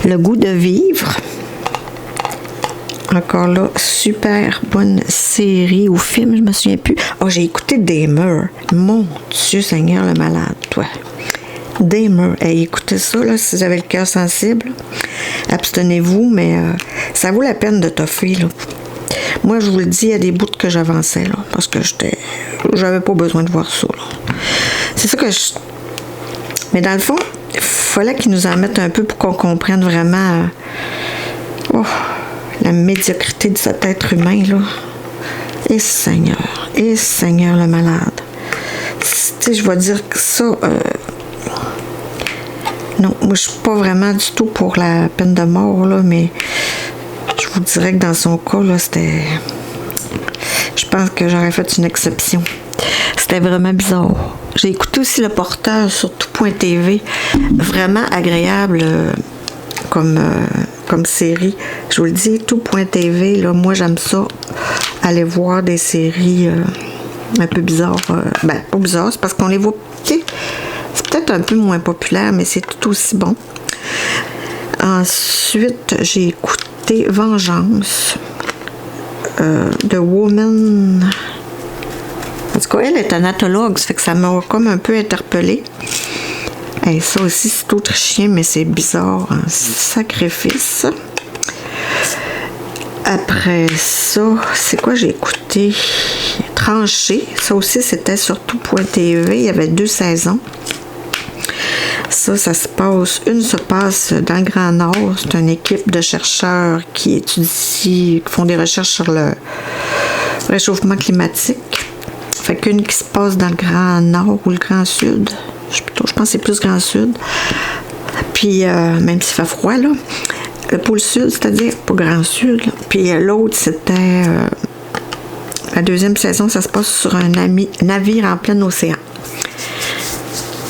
Le goût de vivre. Encore là, super bonne série ou film, je me souviens plus. Oh, j'ai écouté Dahmer. Mon Dieu Seigneur, le malade, toi. Dahmer. Hey, écoutez ça, là, si vous avez le cœur sensible. Abstenez-vous, mais ça vaut la peine de toffer, là. Moi, je vous le dis, il y a des bouts que j'avançais, là, parce que j'avais pas besoin de voir ça, là. C'est ça que Mais dans le fond, il fallait qu'ils nous en mettent un peu pour qu'on comprenne vraiment la médiocrité de cet être humain, là. Et Seigneur le malade. Tu sais, je vais dire que ça... non, moi, je suis pas vraiment du tout pour la peine de mort, là, mais je vous dirais que dans son cas, là, c'était... Je pense que j'aurais fait une exception. C'était vraiment bizarre. J'ai écouté aussi Le Porteur sur tout.tv. Vraiment agréable comme série. Je vous le dis, tout.tv, là, moi, j'aime ça. Aller voir des séries un peu bizarres. Ben, pas bizarres, c'est parce qu'on les voit... C'est peut-être un peu moins populaire, mais c'est tout aussi bon. Ensuite, j'ai écouté Vengeance de Woman. En tout cas, elle est anatologue, ça fait que ça m'a comme un peu interpellée. Et ça aussi, c'est autrichien, mais c'est bizarre. Hein? Sacrifice. Après ça, c'est quoi j'ai écouté? Tranché. Ça aussi, c'était sur tout.tv. Il y avait 2 saisons. Ça se passe. Une se passe dans le Grand Nord. C'est une équipe de chercheurs qui étudient, qui font des recherches sur le réchauffement climatique. Fait qu'une qui se passe dans le Grand Nord ou le Grand Sud. Je pense que c'est plus Grand Sud. Puis, même s'il fait froid, là. Le pôle Sud, c'est-à-dire pas Grand Sud. Là. Puis l'autre, c'était... la deuxième saison, ça se passe sur un navire en plein océan.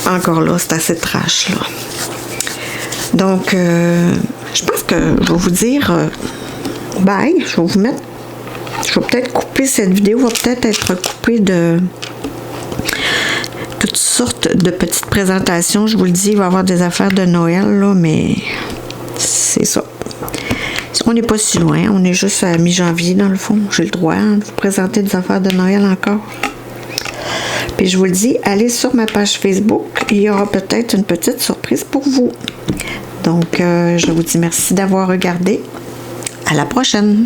Encore là, c'est assez trash, là. Donc, je pense que je vais vous dire bye. Je vais vous mettre... Je vais peut-être couper cette vidéo, va peut-être être coupée de toutes sortes de petites présentations. Je vous le dis, il va y avoir des affaires de Noël, là, mais c'est ça. On n'est pas si loin, on est juste à mi-janvier dans le fond. J'ai le droit de vous présenter des affaires de Noël encore. Puis je vous le dis, allez sur ma page Facebook, il y aura peut-être une petite surprise pour vous. Donc, je vous dis merci d'avoir regardé. À la prochaine!